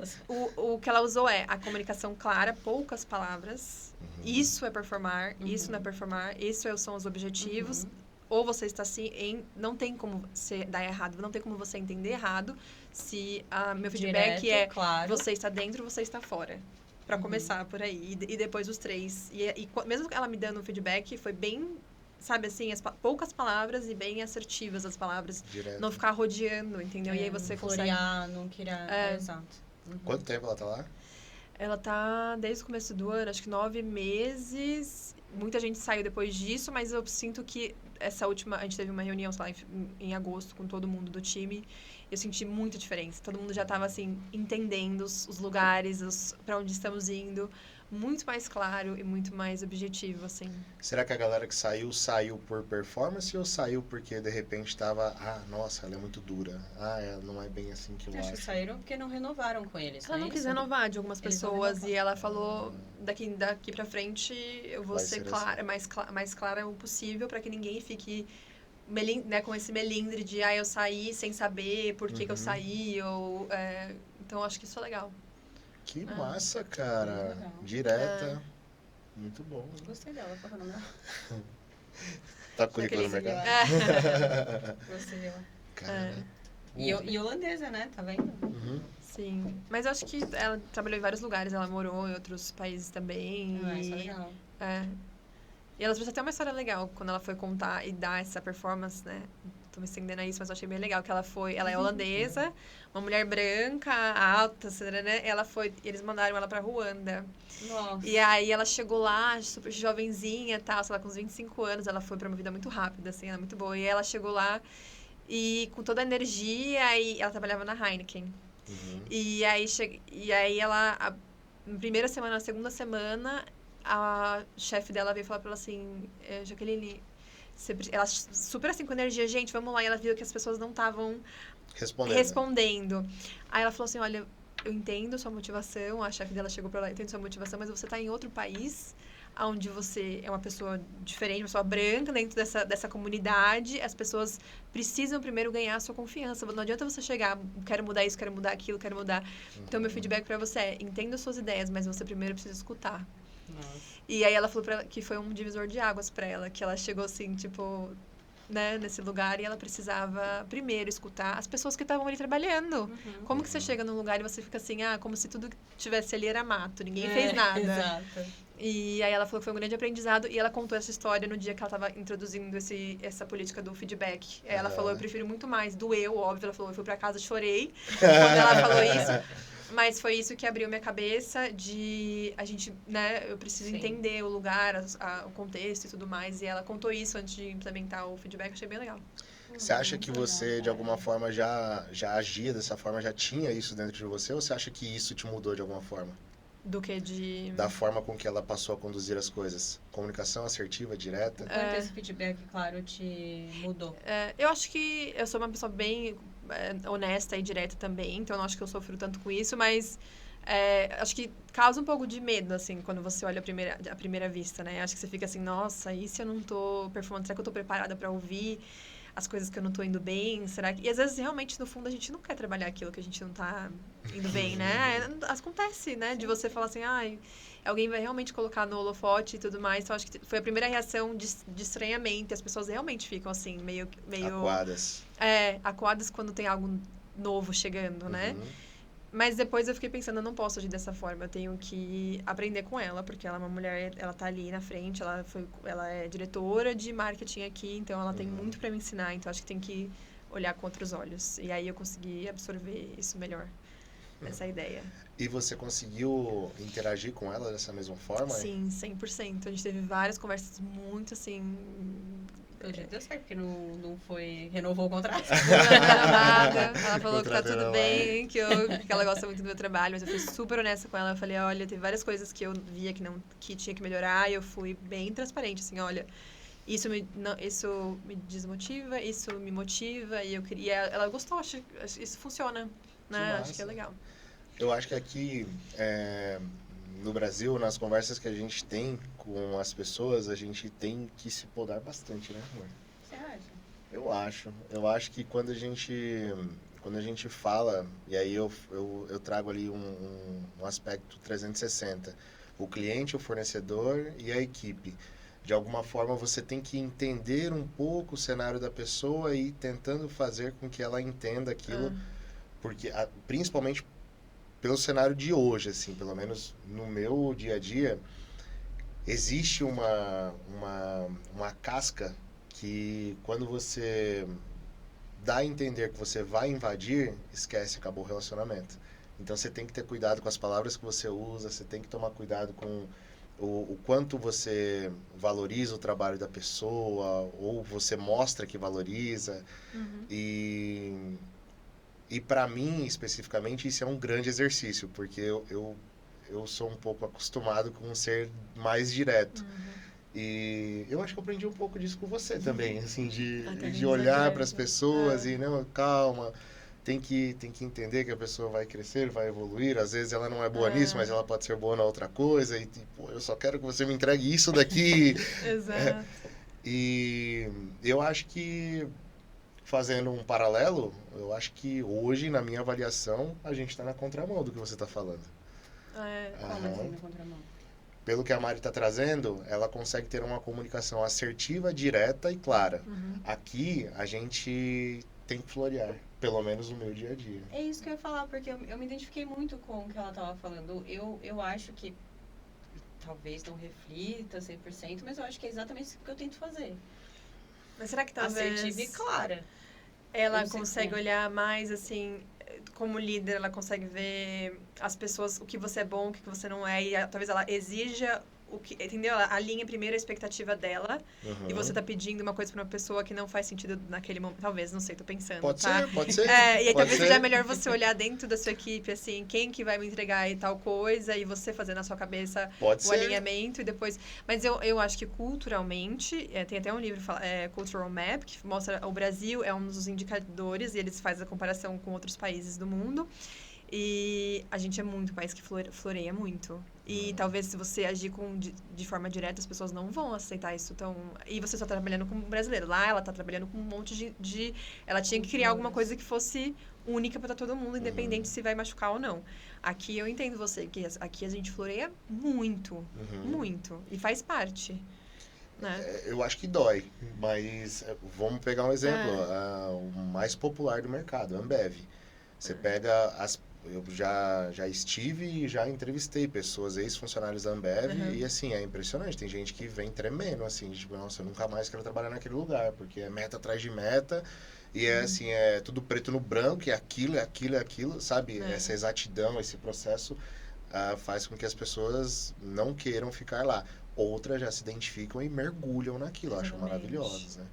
o que ela usou é a comunicação clara, poucas palavras. Isso é performar, isso não é performar, são os objetivos. Ou você está assim, não tem como você dar errado, não tem como você entender errado se meu feedback Direto, claro. você está dentro, você está fora. Pra começar por aí. E depois os 3. E mesmo ela me dando um feedback, foi bem, sabe assim, poucas palavras e bem assertivas as palavras. Direto. Não ficar rodeando, entendeu? E aí você florear, não querer... Exato. Quanto tempo ela tá lá? Ela tá desde o começo do ano, acho que 9 meses. Muita gente saiu depois disso, mas eu sinto que a gente teve uma reunião, sei lá, em agosto com todo mundo do time. Eu senti muita diferença. Todo mundo já estava assim, entendendo os lugares, para onde estamos indo. Muito mais claro e muito mais objetivo, assim. Será que a galera que saiu por performance ou saiu porque de repente tava, nossa, ela é muito dura. Ela não é bem assim que eu Acho acho. que saíram porque não renovaram com eles. Ela não quis renovar de algumas Eles vão pessoas renovar. e ela falou, daqui pra frente eu vou Vai ser ser clara, mais clara o possível para que ninguém fique com esse melindre de eu saí sem saber por que eu saí então acho que isso é legal. Que massa, cara. Legal. Direta. Muito bom. Gostei dela, qual é o nome dela? Tá currículo no mercado. Gostei dela. Cara. E holandesa, né? Tá vendo? Uhum. Sim, mas eu acho que ela trabalhou em vários lugares, ela morou em outros países também. Isso é legal. E ela trouxe até uma história legal, quando ela foi contar e dar essa performance, né? Tô me estendendo a isso, mas eu achei bem legal, que ela é holandesa, uma mulher branca, alta, né? Eles mandaram ela pra Ruanda. Nossa. E aí ela chegou lá, super jovenzinha e tal, sei lá, com uns 25 anos, ela foi promovida muito rápido, assim, ela é muito boa. E ela chegou lá e com toda a energia, e ela trabalhava na Heineken. E aí ela, na primeira semana, na segunda semana, a chefe dela veio falar pra ela assim, Jaqueline, ela super assim com energia, gente, vamos lá. E ela viu que as pessoas não estavam respondendo. Aí ela falou assim, olha, eu entendo sua motivação, a chefe dela chegou pra ela, eu entendo sua motivação, mas você tá em outro país, onde você é uma pessoa diferente, uma pessoa branca dentro dessa comunidade, as pessoas precisam primeiro ganhar a sua confiança. Não adianta você chegar, quero mudar isso, quero mudar aquilo, quero mudar. Então, meu feedback pra você é, entenda suas ideias, mas você primeiro precisa escutar. Nossa. E aí ela falou pra ela que foi um divisor de águas pra ela, que ela chegou assim, tipo, né, nesse lugar e ela precisava primeiro escutar as pessoas que estavam ali trabalhando. Como que você chega num lugar e você fica assim, como se tudo que tivesse ali era mato, ninguém fez nada. Exato. E aí ela falou que foi um grande aprendizado e ela contou essa história no dia que ela estava introduzindo essa política do feedback. Ela falou, eu prefiro muito mais, doeu, óbvio, ela falou, eu fui pra casa, chorei quando ela falou isso. Mas foi isso que abriu minha cabeça de a gente, né, eu preciso entender o lugar, o contexto e tudo mais. E ela contou isso antes de implementar o feedback, achei bem legal. Você acha que você, de alguma forma, já agia dessa forma, já tinha isso dentro de você? Ou você acha que isso te mudou de alguma forma? Do que da forma com que ela passou a conduzir as coisas? Comunicação assertiva, direta? Quanto esse feedback, claro, te mudou? Eu acho que eu sou uma pessoa bem honesta e direta também, então eu não acho que eu sofro tanto com isso, mas acho que causa um pouco de medo, assim, quando você olha à primeira vista, né? Acho que você fica assim, nossa, e se eu não tô performando? Será que eu tô preparada pra ouvir as coisas que eu não tô indo bem? Será que... E às vezes, realmente, no fundo, a gente não quer trabalhar aquilo que a gente não tá indo bem, né? Acontece, né? De você falar assim, alguém vai realmente colocar no holofote e tudo mais. Então, acho que foi a primeira reação de estranhamento. E as pessoas realmente ficam, assim, meio... Acuadas. Acuadas quando tem algo novo chegando, né? Mas depois eu fiquei pensando, eu não posso agir dessa forma. Eu tenho que aprender com ela, porque ela é uma mulher, ela tá ali na frente, ela é diretora de marketing aqui, então ela tem muito para me ensinar. Então, acho que tem que olhar com outros olhos. E aí eu consegui absorver isso melhor, essa ideia. E você conseguiu interagir com ela dessa mesma forma? Sim, 100%. A gente teve várias conversas muito, assim... Pelo jeito deu certo, porque não foi... Renovou o contrato. Ela falou que tá tudo bem, que ela gosta muito do meu trabalho, mas eu fui super honesta com ela. Eu falei, olha, teve várias coisas que eu via que tinha que melhorar, e eu fui bem transparente, assim, olha... Isso me desmotiva, isso me motiva, e eu queria... Ela gostou, acho que isso funciona, né? Acho que é legal. Eu acho que aqui, no Brasil, nas conversas que a gente tem com as pessoas, a gente tem que se podar bastante, né, amor? Você acha? Eu acho. Eu acho que quando a gente fala, e aí eu trago ali um aspecto 360, o cliente, o fornecedor e a equipe. De alguma forma, você tem que entender um pouco o cenário da pessoa e ir tentando fazer com que ela entenda aquilo, porque principalmente pelo cenário de hoje, assim, pelo menos no meu dia a dia, existe uma casca que quando você dá a entender que você vai invadir, esquece, acabou o relacionamento. Então você tem que ter cuidado com as palavras que você usa, você tem que tomar cuidado com o quanto você valoriza o trabalho da pessoa, ou você mostra que valoriza. E para mim, especificamente, isso é um grande exercício, porque eu sou um pouco acostumado com ser mais direto. E eu acho que eu aprendi um pouco disso com você também, assim, de olhar para as pessoas e, não, calma, tem que entender que a pessoa vai crescer, vai evoluir. Às vezes ela não é boa nisso, mas ela pode ser boa na outra coisa. E, tipo, eu só quero que você me entregue isso daqui. Exato. E eu acho que, fazendo um paralelo, eu acho que hoje, na minha avaliação, a gente está na contramão do que você está falando. Como assim na contramão? Pelo que a Mari está trazendo, ela consegue ter uma comunicação assertiva, direta e clara. Aqui, a gente tem que florear, pelo menos no meu dia a dia. É isso que eu ia falar, porque eu me identifiquei muito com o que ela estava falando. Eu acho que talvez não reflita 100%, mas eu acho que é exatamente isso que eu tento fazer. Mas será que talvez Assertiva e clara. ela Eu sei consegue como é. olhar mais, assim, como líder, ela consegue ver as pessoas, o que você é bom, o que você não é, e talvez ela exija o que, entendeu? Ela alinha primeiro a expectativa dela, e você tá pedindo uma coisa pra uma pessoa que não faz sentido naquele momento. Talvez, não sei, tô pensando, Pode tá? ser, pode ser. E aí pode talvez ser. seja melhor você olhar dentro da sua equipe, assim, quem que vai me entregar e tal coisa, e você fazer na sua cabeça Pode o ser. alinhamento e depois... Mas eu acho que culturalmente, tem até um livro, Cultural Map, que mostra o Brasil é um dos indicadores, e eles fazem a comparação com outros países do mundo. E a gente é muito país que floreia muito. E talvez se você agir de forma direta, as pessoas não vão aceitar isso tão... E você só tá trabalhando com brasileiro. Lá, ela tá trabalhando com um monte de... Ela tinha que criar alguma coisa que fosse única para todo mundo, independente se vai machucar ou não. Aqui eu entendo você, que aqui a gente floreia muito, muito. E faz parte, né? Eu acho que dói, mas vamos pegar um exemplo. O mais popular do mercado, a Ambev. Você pega as... Eu já estive e já entrevistei pessoas, ex-funcionários da Ambev, e assim, é impressionante. Tem gente que vem tremendo, assim, tipo, nossa, eu nunca mais quero trabalhar naquele lugar, porque é meta atrás de meta, e é assim, é tudo preto no branco, é aquilo, sabe? Essa exatidão, esse processo faz com que as pessoas não queiram ficar lá. Outras já se identificam e mergulham naquilo, acho maravilhosos, né?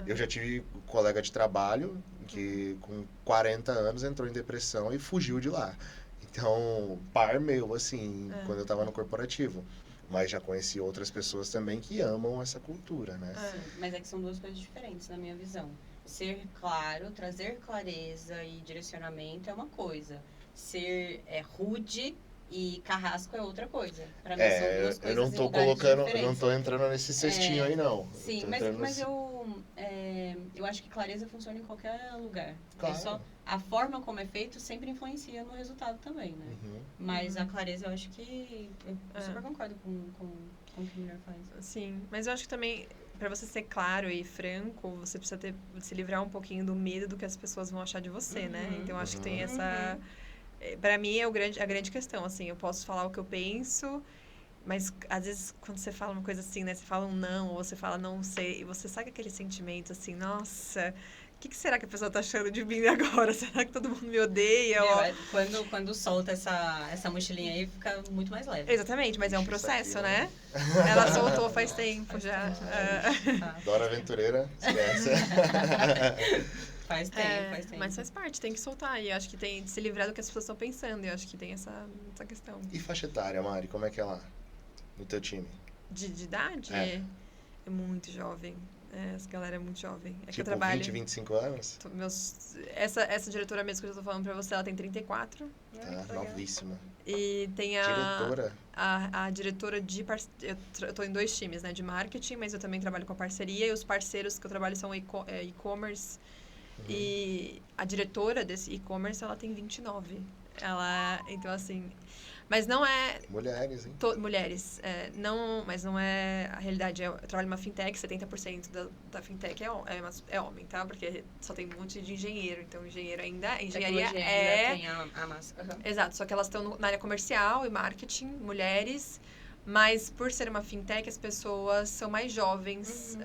Eu já tive um colega de trabalho que com 40 anos entrou em depressão e fugiu de lá. Então, par meu, assim, quando eu estava no corporativo. Mas já conheci outras pessoas também que amam essa cultura, né? Sim, mas é que são duas coisas diferentes na minha visão. Ser claro, trazer clareza e direcionamento é uma coisa. Ser rude e carrasco é outra coisa. Pra mim são duas coisas eu não tô em lugares colocando, eu diferentes. não tô entrando nesse cestinho aí, não. Sim, mas eu acho que clareza funciona em qualquer lugar. Claro. É só a forma como é feito sempre influencia no resultado também, né? Mas a clareza eu acho que eu super concordo com o que a mulher faz. Sim, mas eu acho que também, para você ser claro e franco, você precisa se livrar um pouquinho do medo do que as pessoas vão achar de você, né? Então, eu acho que tem essa... Pra mim, é a grande questão, assim, eu posso falar o que eu penso, mas às vezes quando você fala uma coisa assim, né, você fala um não, ou você fala não sei, e você sabe aquele sentimento assim, nossa, o que será que a pessoa tá achando de mim agora? Será que todo mundo me odeia? Quando solta essa mochilinha aí, fica muito mais leve. Exatamente, mas é um processo, né? Ela soltou faz tempo já. Dora Aventureira, esquece. Faz tempo. Mas faz parte, tem que soltar. E eu acho que tem de se livrar do que as pessoas estão pensando. E eu acho que tem essa questão. E faixa etária, Mari, como é que é lá? No teu time? De idade? É muito jovem. Essa galera é muito jovem. É tipo, que eu trabalho... 20, 25 anos? Essa diretora mesmo que eu já tô falando pra você, ela tem 34. Novíssima. E tem Diretora? A diretora de... Eu tô em 2 times, né? De marketing, mas eu também trabalho com a parceria. E os parceiros que eu trabalho são e-commerce. E a diretora desse e-commerce, ela tem 29. Então, assim... Mas não é... Mulheres, hein? Mulheres. Mas não é a realidade. Eu trabalho numa fintech, 70% da fintech é homem, tá? Porque só tem um monte de engenheiro. Então, engenharia ainda tem a massa. Exato. Só que elas estão na área comercial e marketing, mulheres. Mas, por ser uma fintech, as pessoas são mais jovens.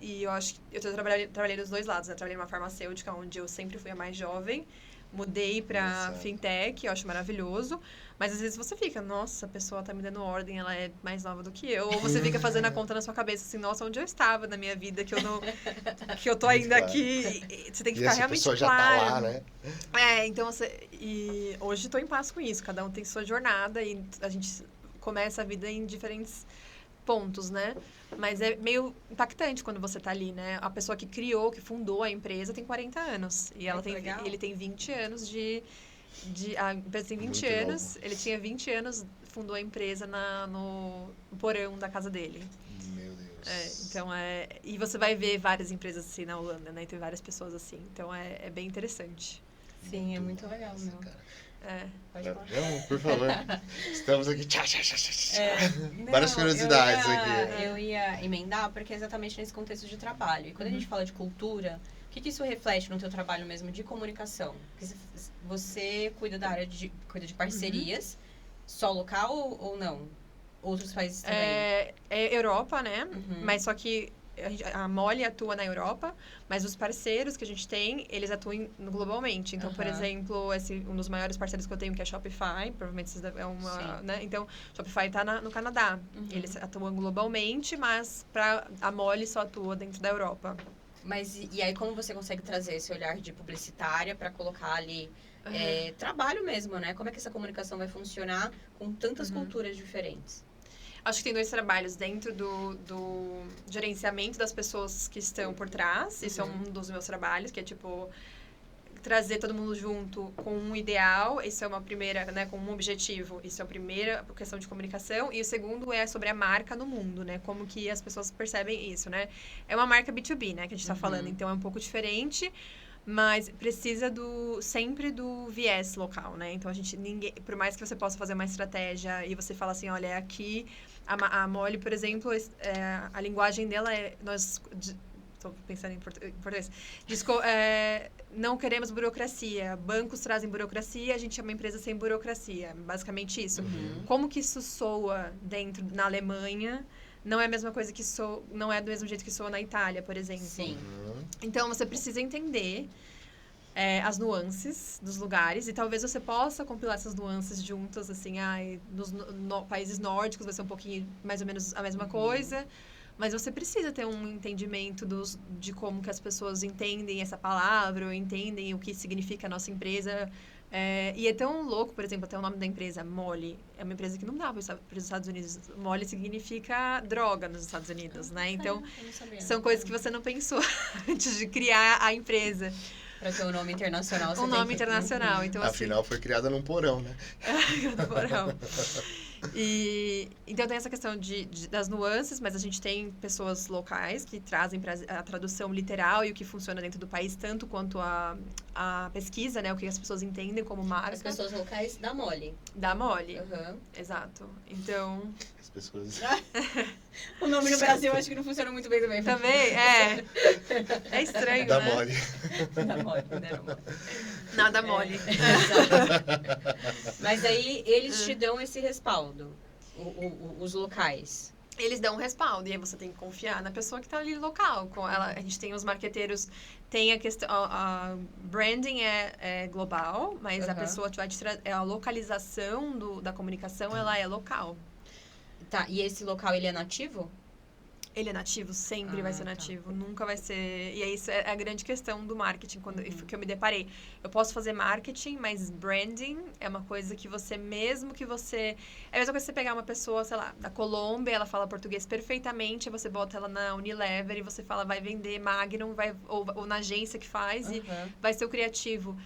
E eu acho que... Eu trabalhei dos 2 lados, né? Trabalhei numa farmacêutica, onde eu sempre fui a mais jovem. Mudei pra fintech, eu acho maravilhoso. Mas às vezes você fica, nossa, a pessoa tá me dando ordem, ela é mais nova do que eu. Ou você fica fazendo a conta na sua cabeça, assim, nossa, onde eu estava na minha vida, que eu não... que eu tô ainda aqui. Você tem que ficar realmente claro. E essa pessoa já tá lá, né? Então e hoje tô em paz com isso. Cada um tem sua jornada e a gente começa a vida em diferentes pontos, né? Mas é meio impactante quando você tá ali, né? A pessoa que criou, que fundou a empresa tem 40 anos. E ele tem 20 anos a empresa tem 20 Muito anos. novo. Ele tinha 20 anos, fundou a empresa no porão da casa dele. Meu Deus. Então e você vai ver várias empresas assim na Holanda, né? Tem várias pessoas assim. Então é bem interessante. Sim, é muito legal, meu. Pode falar. Não, por favor. Estamos aqui. Várias curiosidades aqui. Eu ia emendar, porque é exatamente nesse contexto de trabalho. E quando a gente fala de cultura, o que isso reflete no teu trabalho mesmo de comunicação? Porque você cuida da área cuida de parcerias, só local ou não? outros países também? É Europa, né? Uhum. Mas só que a Moli atua na Europa, mas os parceiros que a gente tem, eles atuam globalmente. Então, por Aham. exemplo, um dos maiores parceiros que eu tenho, que é a Shopify, provavelmente vocês é uma, Sim. né? Então, Shopify está no Canadá. Uhum. Eles atuam globalmente, mas a Moli só atua dentro da Europa. Mas e aí como você consegue trazer esse olhar de publicitária para colocar ali trabalho mesmo, né? Como é que essa comunicação vai funcionar com tantas culturas diferentes? Acho que tem 2 trabalhos dentro do gerenciamento das pessoas que estão por trás. Isso é um dos meus trabalhos, que é tipo trazer todo mundo junto com um ideal. Isso é uma primeira, né, com um objetivo. Isso é a primeira questão de comunicação. E o segundo é sobre a marca no mundo, né? Como que as pessoas percebem isso, né? É uma marca B2B, né, que a gente está falando. Então é um pouco diferente. Mas precisa sempre do viés local, né? Então, por mais que você possa fazer uma estratégia e você fala assim, olha, aqui, a Moli, por exemplo, a linguagem dela estou pensando em português. Não queremos burocracia. Bancos trazem burocracia, a gente é uma empresa sem burocracia. Basicamente isso. Como que isso soa na Alemanha? Não é a mesma coisa não é do mesmo jeito que soa na Itália, por exemplo. Sim. Então, você precisa entender as nuances dos lugares e talvez você possa compilar essas nuances juntas, assim, nos países nórdicos vai ser um pouquinho mais ou menos a mesma coisa, mas você precisa ter um entendimento de como que as pessoas entendem essa palavra, ou entendem o que significa a nossa empresa. E é tão louco, por exemplo, até o nome da empresa, Moli. É uma empresa que não dá para os Estados Unidos. Moli significa droga nos Estados Unidos, né? Então, são coisas que você não pensou antes de criar a empresa. Para ter um nome internacional. Um nome internacional. Então, afinal, foi criada num porão, né? No porão. Então tem essa questão das nuances, mas a gente tem pessoas locais que trazem a tradução literal e o que funciona dentro do país, tanto quanto a pesquisa, né? O que as pessoas entendem como marca. As pessoas locais da Moli. Da Moli. Exato. Então... As pessoas... O nome no Brasil acho que não funciona muito bem também. Também, é estranho, da né? Moli. Da Moli, não era Moli. Nada mole. Mas aí eles te dão esse respaldo, os locais. Eles dão um respaldo e aí você tem que confiar na pessoa que está ali local. A gente tem os marqueteiros, tem a questão, a branding é global, mas a pessoa vai a localização da comunicação, ela é local. Tá, e esse local, ele é nativo? Ele é nativo, sempre vai ser nativo, nunca vai ser... E aí, isso é a grande questão do marketing, que eu me deparei. Eu posso fazer marketing, mas branding é uma coisa que você, mesmo que você... É a mesma coisa que você pegar uma pessoa, sei lá, da Colômbia, ela fala português perfeitamente, aí você bota ela na Unilever e você fala, vai vender Magnum, ou na agência que faz, e vai ser o criativo.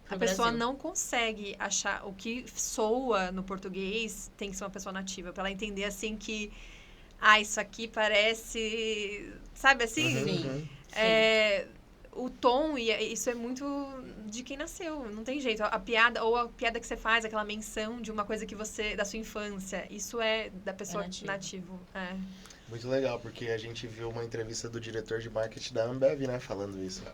A pessoa não consegue achar o que soa no português, tem que ser uma pessoa nativa, para ela entender, assim, que... isso aqui parece... Sabe assim? Sim. O tom, isso é muito de quem nasceu. Não tem jeito. A piada que você faz, aquela menção de uma coisa que da sua infância, isso é da pessoa nativo. Muito legal, porque a gente viu uma entrevista do diretor de marketing da Ambev, né, falando isso.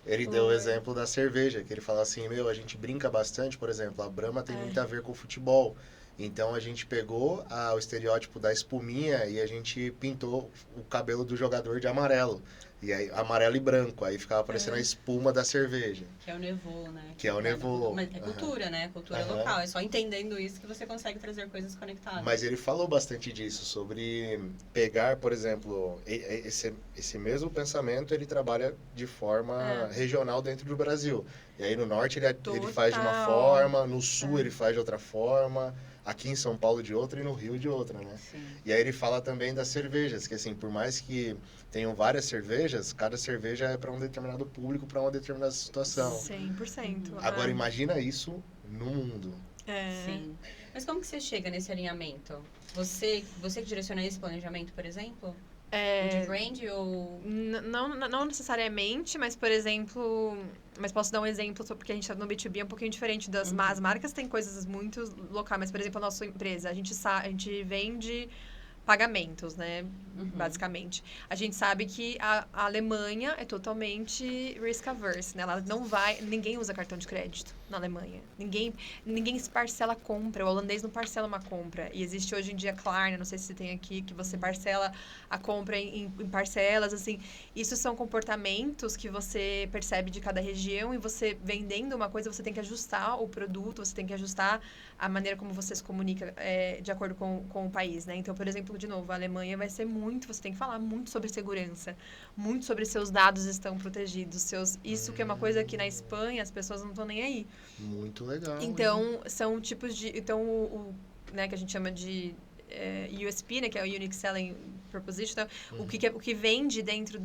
Ele deu o exemplo da cerveja, que ele fala assim, a gente brinca bastante, por exemplo, a Brahma tem muito a ver com o futebol. Então, a gente pegou o estereótipo da espuminha e a gente pintou o cabelo do jogador de amarelo. E aí, amarelo e branco. Aí ficava parecendo a espuma da cerveja. Que é o nevô, né? Que é o nevô. Mas é cultura, né? Cultura local. É só entendendo isso que você consegue trazer coisas conectadas. Mas ele falou bastante disso, sobre pegar, por exemplo, esse mesmo pensamento, ele trabalha de forma regional dentro do Brasil. E aí, no norte, ele faz de uma forma, no sul, ele faz de outra forma... Aqui em São Paulo de outra e no Rio de outra, né? Sim. E aí ele fala também das cervejas, que assim, por mais que tenham várias cervejas, cada cerveja é para um determinado público, para uma determinada situação. 100%. Agora imagina isso no mundo. Sim. Mas como que você chega nesse alinhamento? Você que direciona esse planejamento, por exemplo? De brand ou... Não necessariamente, mas, por exemplo... Mas posso dar um exemplo, só porque a gente está no B2B, é um pouquinho diferente das as marcas, tem coisas muito locais. Mas, por exemplo, a nossa empresa, a gente vende pagamentos, né? Uhum. Basicamente. A gente sabe que a Alemanha é totalmente risk averse, né? Ela não vai, ninguém usa cartão de crédito na Alemanha. Ninguém se parcela compra. O holandês não parcela uma compra. E existe hoje em dia Klarna, não sei se você tem aqui, que você parcela a compra em parcelas, assim. Isso são comportamentos que você percebe de cada região e você vendendo uma coisa, você tem que ajustar o produto, você tem que ajustar a maneira como você se comunica de acordo com o país, né? Então, por exemplo, de novo, a Alemanha vai ser você tem que falar muito sobre segurança, muito sobre seus dados estão protegidos, isso que é uma coisa que na Espanha as pessoas não estão nem aí. Muito legal. Então, são tipos de... Então, né, que a gente chama de USP, né, que é o Unique Selling Proposition, então, o que vende dentro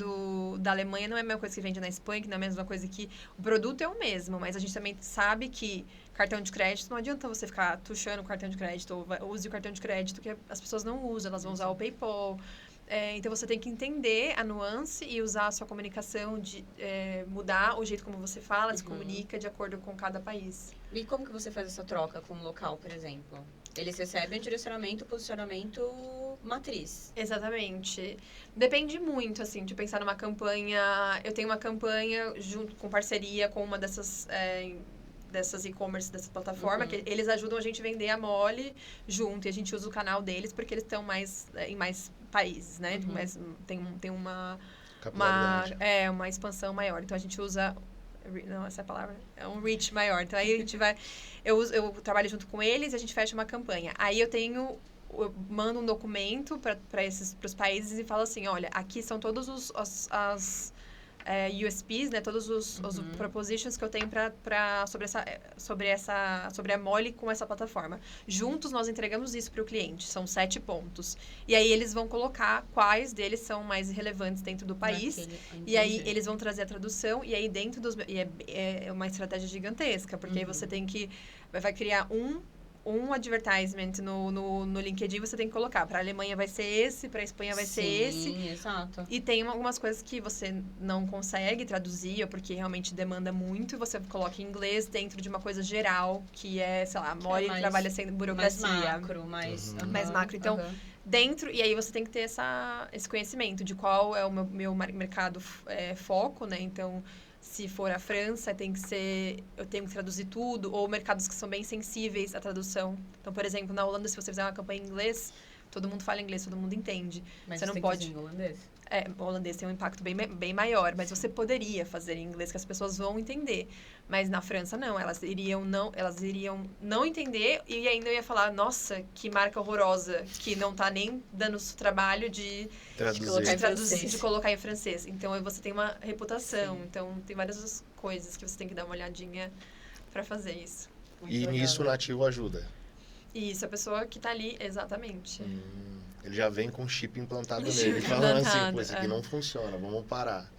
da Alemanha não é a mesma coisa que vende na Espanha, que não é a mesma coisa que... O produto é o mesmo, mas a gente também sabe que cartão de crédito, não adianta você ficar tuchando o cartão de crédito, ou use o cartão de crédito, que as pessoas não usam, elas vão usar o PayPal. Então, você tem que entender a nuance e usar a sua comunicação, mudar o jeito como você fala, se comunica de acordo com cada país. E como que você faz essa troca com o local, por exemplo? Eles recebem o posicionamento matriz. Exatamente. Depende muito, assim, de pensar numa campanha... Eu tenho uma campanha junto com parceria com uma dessas e-commerce, dessa plataforma, que eles ajudam a gente a vender a Moli junto. E a gente usa o canal deles porque eles estão em mais países, né? Mas tem uma expansão maior. Então, a gente usa... Não, essa é a palavra. É um reach maior. Então, aí a gente vai... Eu trabalho junto com eles e a gente fecha uma campanha. Aí eu mando um documento para os países e falo assim, olha, aqui são todos as USPs, né? Todos os propositions que eu tenho sobre a Moli com essa plataforma. Juntos, nós entregamos isso para o cliente. São 7 pontos. E aí, eles vão colocar quais deles são mais relevantes dentro do país. E aí, eles vão trazer a tradução. E aí, dentro dos... E é uma estratégia gigantesca. Porque aí você tem que... Vai criar um advertisement no LinkedIn, você tem que colocar. Para a Alemanha vai ser esse, para a Espanha vai ser esse. Sim, exato. E tem algumas coisas que você não consegue traduzir, ou porque realmente demanda muito, e você coloca em inglês dentro de uma coisa geral, que é, sei lá, Mori trabalha sem burocracia. Mais macro. Então, dentro... E aí você tem que ter esse conhecimento de qual é o meu mercado foco, né? Então... Se for a França, eu tenho que traduzir tudo, ou mercados que são bem sensíveis à tradução. Então, por exemplo, na Holanda, se você fizer uma campanha em inglês, todo mundo fala inglês, todo mundo entende. Mas você não tem pode... que fazer em holandês? O holandês tem um impacto bem maior, mas você poderia fazer em inglês, que as pessoas vão entender. Mas na França, não. Elas iriam não entender e ainda eu ia falar, nossa, que marca horrorosa, que não tá nem dando o trabalho de colocar em francês. Então, você tem uma reputação. Sim. Então, tem várias coisas que você tem que dar uma olhadinha para fazer isso. E nisso o nativo ajuda? Isso, a pessoa que tá ali, exatamente. Ele já vem com o chip implantado nele, falando assim, pô, isso aqui não funciona, vamos parar.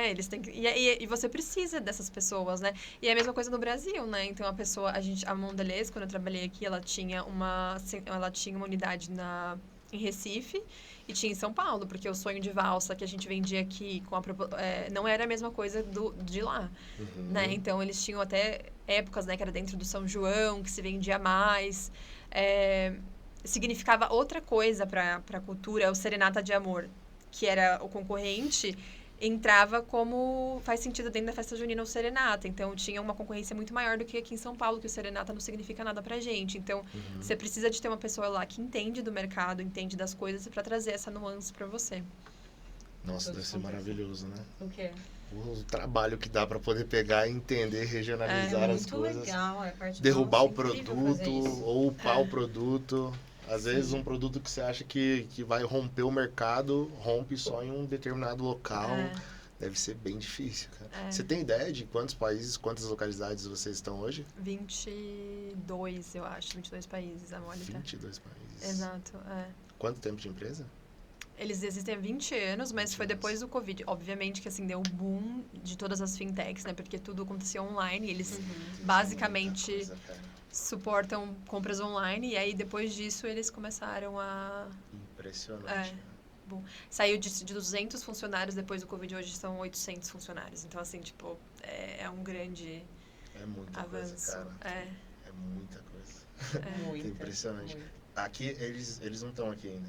Eles têm que... E você precisa dessas pessoas, né? E é a mesma coisa no Brasil, né? Então, a Mondelez, quando eu trabalhei aqui, ela tinha uma unidade em Recife e tinha em São Paulo, porque o sonho de valsa que a gente vendia aqui não era a mesma coisa de lá, né? Então, eles tinham até épocas, né, que era dentro do São João, que se vendia mais... significava outra coisa para a cultura, o Serenata de Amor, que era o concorrente, entrava como faz sentido dentro da festa junina o Serenata. Então, tinha uma concorrência muito maior do que aqui em São Paulo, que o Serenata não significa nada pra gente. Então, você precisa de ter uma pessoa lá que entende do mercado, entende das coisas, para trazer essa nuance para você. Nossa, deve ser maravilhoso, né? O quê? O trabalho que dá para poder pegar, entender, regionalizar as coisas. Muito legal, derrubar o produto ou upar o produto. Às vezes um produto que você acha que vai romper o mercado, rompe só em um determinado local. Deve ser bem difícil, cara. Você tem ideia de quantos países, quantas localidades vocês estão hoje? 22, eu acho. 22 países, a Moli tá. 22 países. Exato, Quanto tempo de empresa? Eles existem há 20 anos, mas foi depois do Covid. Obviamente que, assim, deu um boom de todas as fintechs, né? Porque tudo acontecia online. E eles, basicamente, suportam compras online. E aí, depois disso, eles começaram a... Impressionante. Bom, saiu de 200 funcionários depois do Covid. Hoje são 800 funcionários. Então, assim, tipo, é um grande muita avanço. Coisa, cara. É muita coisa. Muita, impressionante. Muito. Aqui, eles não estão aqui ainda.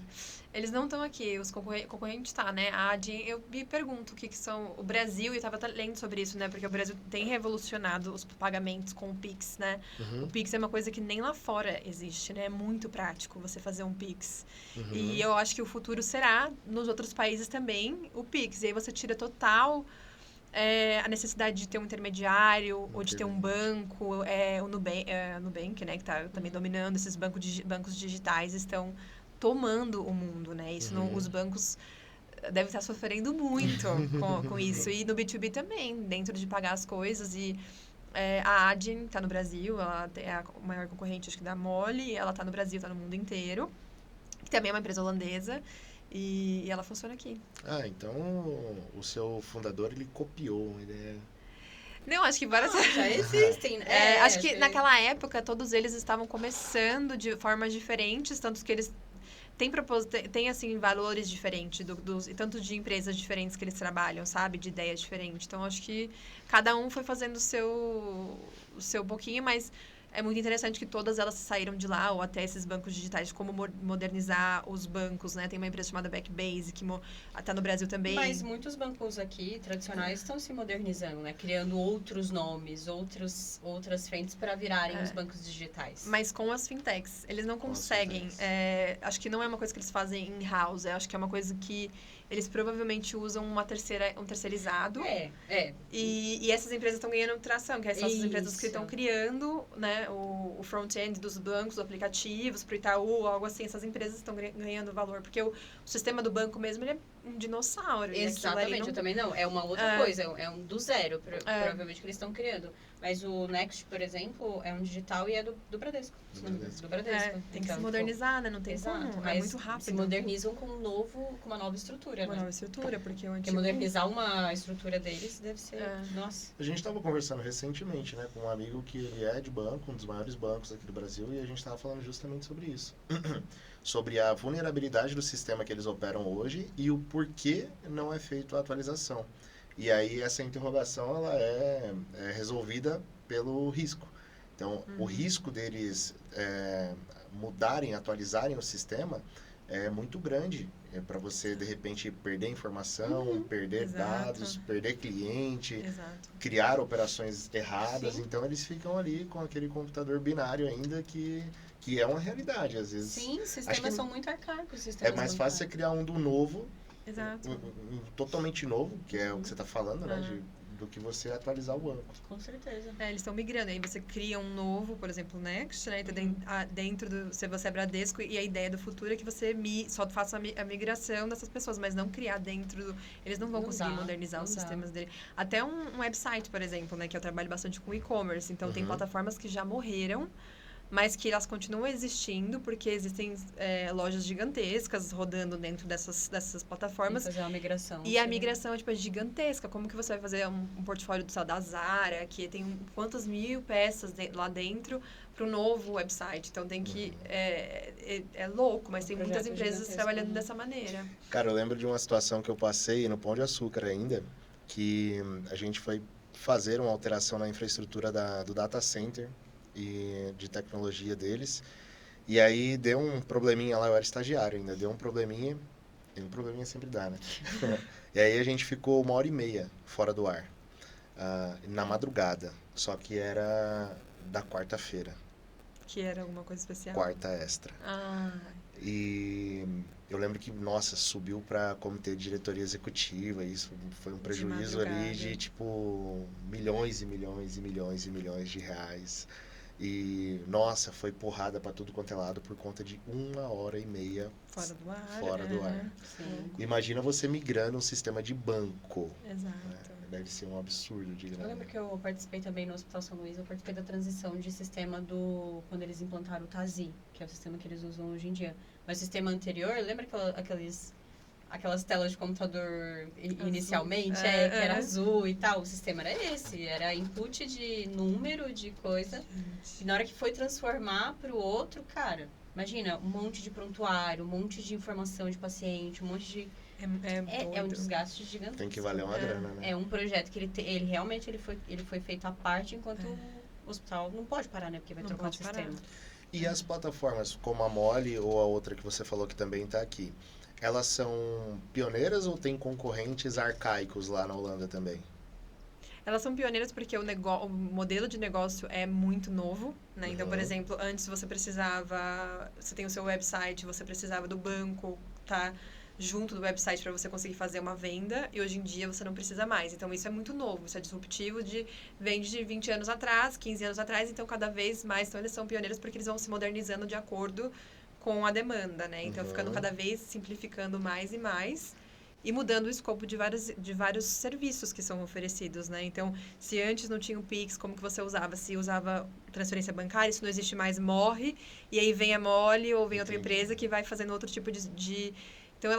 Eles não estão aqui, os concorrentes tá, né? A Adyen, eu me pergunto o que são o Brasil, e eu tava lendo sobre isso, né? Porque o Brasil tem revolucionado os pagamentos com o Pix, né? O Pix é uma coisa que nem lá fora existe, né? É muito prático você fazer um Pix. E eu acho que o futuro será, nos outros países também, o Pix. E aí você tira total a necessidade de ter um intermediário ou de ter um banco. O Nubank, né? Que tá também dominando esses bancos digitais, estão tomando o mundo, né? Isso os bancos devem estar sofrendo muito com isso. E no B2B também, dentro de pagar as coisas. E a Adyen está no Brasil, ela é a maior concorrente, acho que da Moli. Ela está no Brasil, está no mundo inteiro. Que também é uma empresa holandesa. E ela funciona aqui. Ah, então o seu fundador, ele copiou uma ideia. Não, acho que várias... já existem, né? acho que naquela época, todos eles estavam começando de formas diferentes, tanto que eles tem assim, valores diferentes, e tanto de empresas diferentes que eles trabalham, sabe? De ideias diferentes. Então, acho que cada um foi fazendo o seu pouquinho, mas é muito interessante que todas elas saíram de lá, ou até esses bancos digitais, como modernizar os bancos, né? Tem uma empresa chamada Backbase, que está no Brasil também. Mas muitos bancos aqui, tradicionais, estão se modernizando, né? Criando outros nomes, outras frentes para virarem os bancos digitais. Mas com as fintechs, eles não conseguem. Acho que não é uma coisa que eles fazem in-house, acho que é uma coisa que eles provavelmente usam um terceirizado. E essas empresas estão ganhando tração, que são essas empresas que estão criando, né, o front-end dos bancos, aplicativos, pro Itaú, algo assim. Essas empresas estão ganhando valor, porque o sistema do banco mesmo, ele é um dinossauro. Exatamente, eu também não. É uma outra coisa, é um do zero, provavelmente, que eles estão criando. Mas o Next, por exemplo, é um digital e é do Bradesco. Do Bradesco. Tem que se modernizar, né? Não tem como. Mas é muito rápido. Se modernizam com uma nova estrutura, Uma nova estrutura, porque o antigo... Porque modernizar uma estrutura deles deve ser... Nossa. A gente estava conversando recentemente, né, com um amigo que ele é de banco, um dos maiores bancos aqui do Brasil, e a gente estava falando justamente sobre isso. Sobre a vulnerabilidade do sistema que eles operam hoje e o porquê não é feita a atualização. E aí essa interrogação ela é resolvida pelo risco. Então, o risco deles mudarem, atualizarem o sistema é muito grande. Para você, de repente, perder informação, perder dados, perder cliente, criar operações erradas. Sim. Então, eles ficam ali com aquele computador binário ainda que é uma realidade, às vezes. Sim, sistemas são muito arcaicos. É mais fácil você criar um do novo, Exato. um totalmente novo, que é o que você está falando, né? Do que você atualizar o banco. Com certeza. Eles estão migrando. Aí você cria um novo, por exemplo, o Next, né? Dentro do... Você é Bradesco, e a ideia do futuro é que você só faça a migração dessas pessoas, mas não criar dentro do... Eles não vão conseguir modernizar os sistemas dele. Até um website, por exemplo, né? Que eu trabalho bastante com e-commerce. Então, tem plataformas que já morreram, mas que elas continuam existindo, porque existem lojas gigantescas rodando dentro dessas plataformas. E fazer uma migração. E a migração é gigantesca. Como que você vai fazer um portfólio da Zara, que tem quantas mil peças lá dentro, para o novo website? Então, tem que... É louco, mas tem muitas empresas trabalhando dessa maneira. Cara, eu lembro de uma situação que eu passei no Pão de Açúcar ainda, que a gente foi fazer uma alteração na infraestrutura do data center e de tecnologia deles. E aí deu um probleminha lá, eu era estagiário ainda, deu um probleminha, e um probleminha sempre dá, né? E aí a gente ficou 1h30 fora do ar, na madrugada, só que era da quarta-feira. Que era alguma coisa especial? Quarta extra. E eu lembro que, nossa, subiu para comitê de diretoria executiva, e isso foi um prejuízo ali de, tipo, milhões e milhões e milhões e milhões de reais. E, nossa, foi porrada para tudo quanto é lado por conta de 1h30 fora do ar. Sim. Imagina você migrando um sistema de banco. Exato. Deve ser um absurdo de grande. Eu lembro que eu participei também no Hospital São Luís, eu participei da transição de sistema quando eles implantaram o TASI, que é o sistema que eles usam hoje em dia. Mas o sistema anterior, lembra aquelas telas de computador inicialmente, que era azul e tal? O sistema era esse, era input de número, de coisa. E na hora que foi transformar para o outro, cara, imagina, um monte de prontuário, um monte de informação de paciente, um monte de... É um desgaste gigantesco. Tem que valer uma grana, né? É um projeto que ele realmente foi feito à parte, enquanto o hospital não pode parar, né? Porque vai trocar o sistema. E as plataformas, como a Moli ou a outra que você falou que também está aqui, elas são pioneiras ou tem concorrentes arcaicos lá na Holanda também? Elas são pioneiras porque o modelo de negócio é muito novo, né? Então, por Uhum. exemplo, antes você precisava... Você tem o seu website, você precisava do banco, tá? Junto do website para você conseguir fazer uma venda. E hoje em dia você não precisa mais. Então, isso é muito novo. Isso é disruptivo vende de 20 anos atrás, 15 anos atrás. Então, cada vez mais... Então, eles são pioneiros porque eles vão se modernizando de acordo com a demanda, né? Então, ficando cada vez simplificando mais e mais. E mudando o escopo de vários serviços que são oferecidos, né? Então, se antes não tinha o Pix, como que você usava? Se usava transferência bancária, isso não existe mais, morre. E aí vem a Moli ou vem outra empresa que vai fazendo outro tipo de... Então,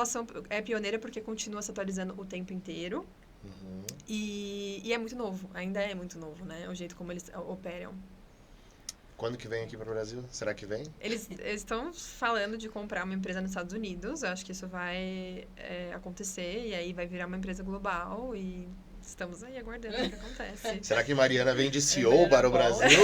é pioneira porque continua se atualizando o tempo inteiro. Uhum. E é muito novo, ainda é muito novo, né? O jeito como eles operam. Quando que vem aqui para o Brasil? Será que vem? Eles estão falando de comprar uma empresa nos Estados Unidos. Eu acho que isso vai acontecer. E aí vai virar uma empresa global. E estamos aí aguardando o que acontece. Será que Mariana vem de CEO para o Brasil?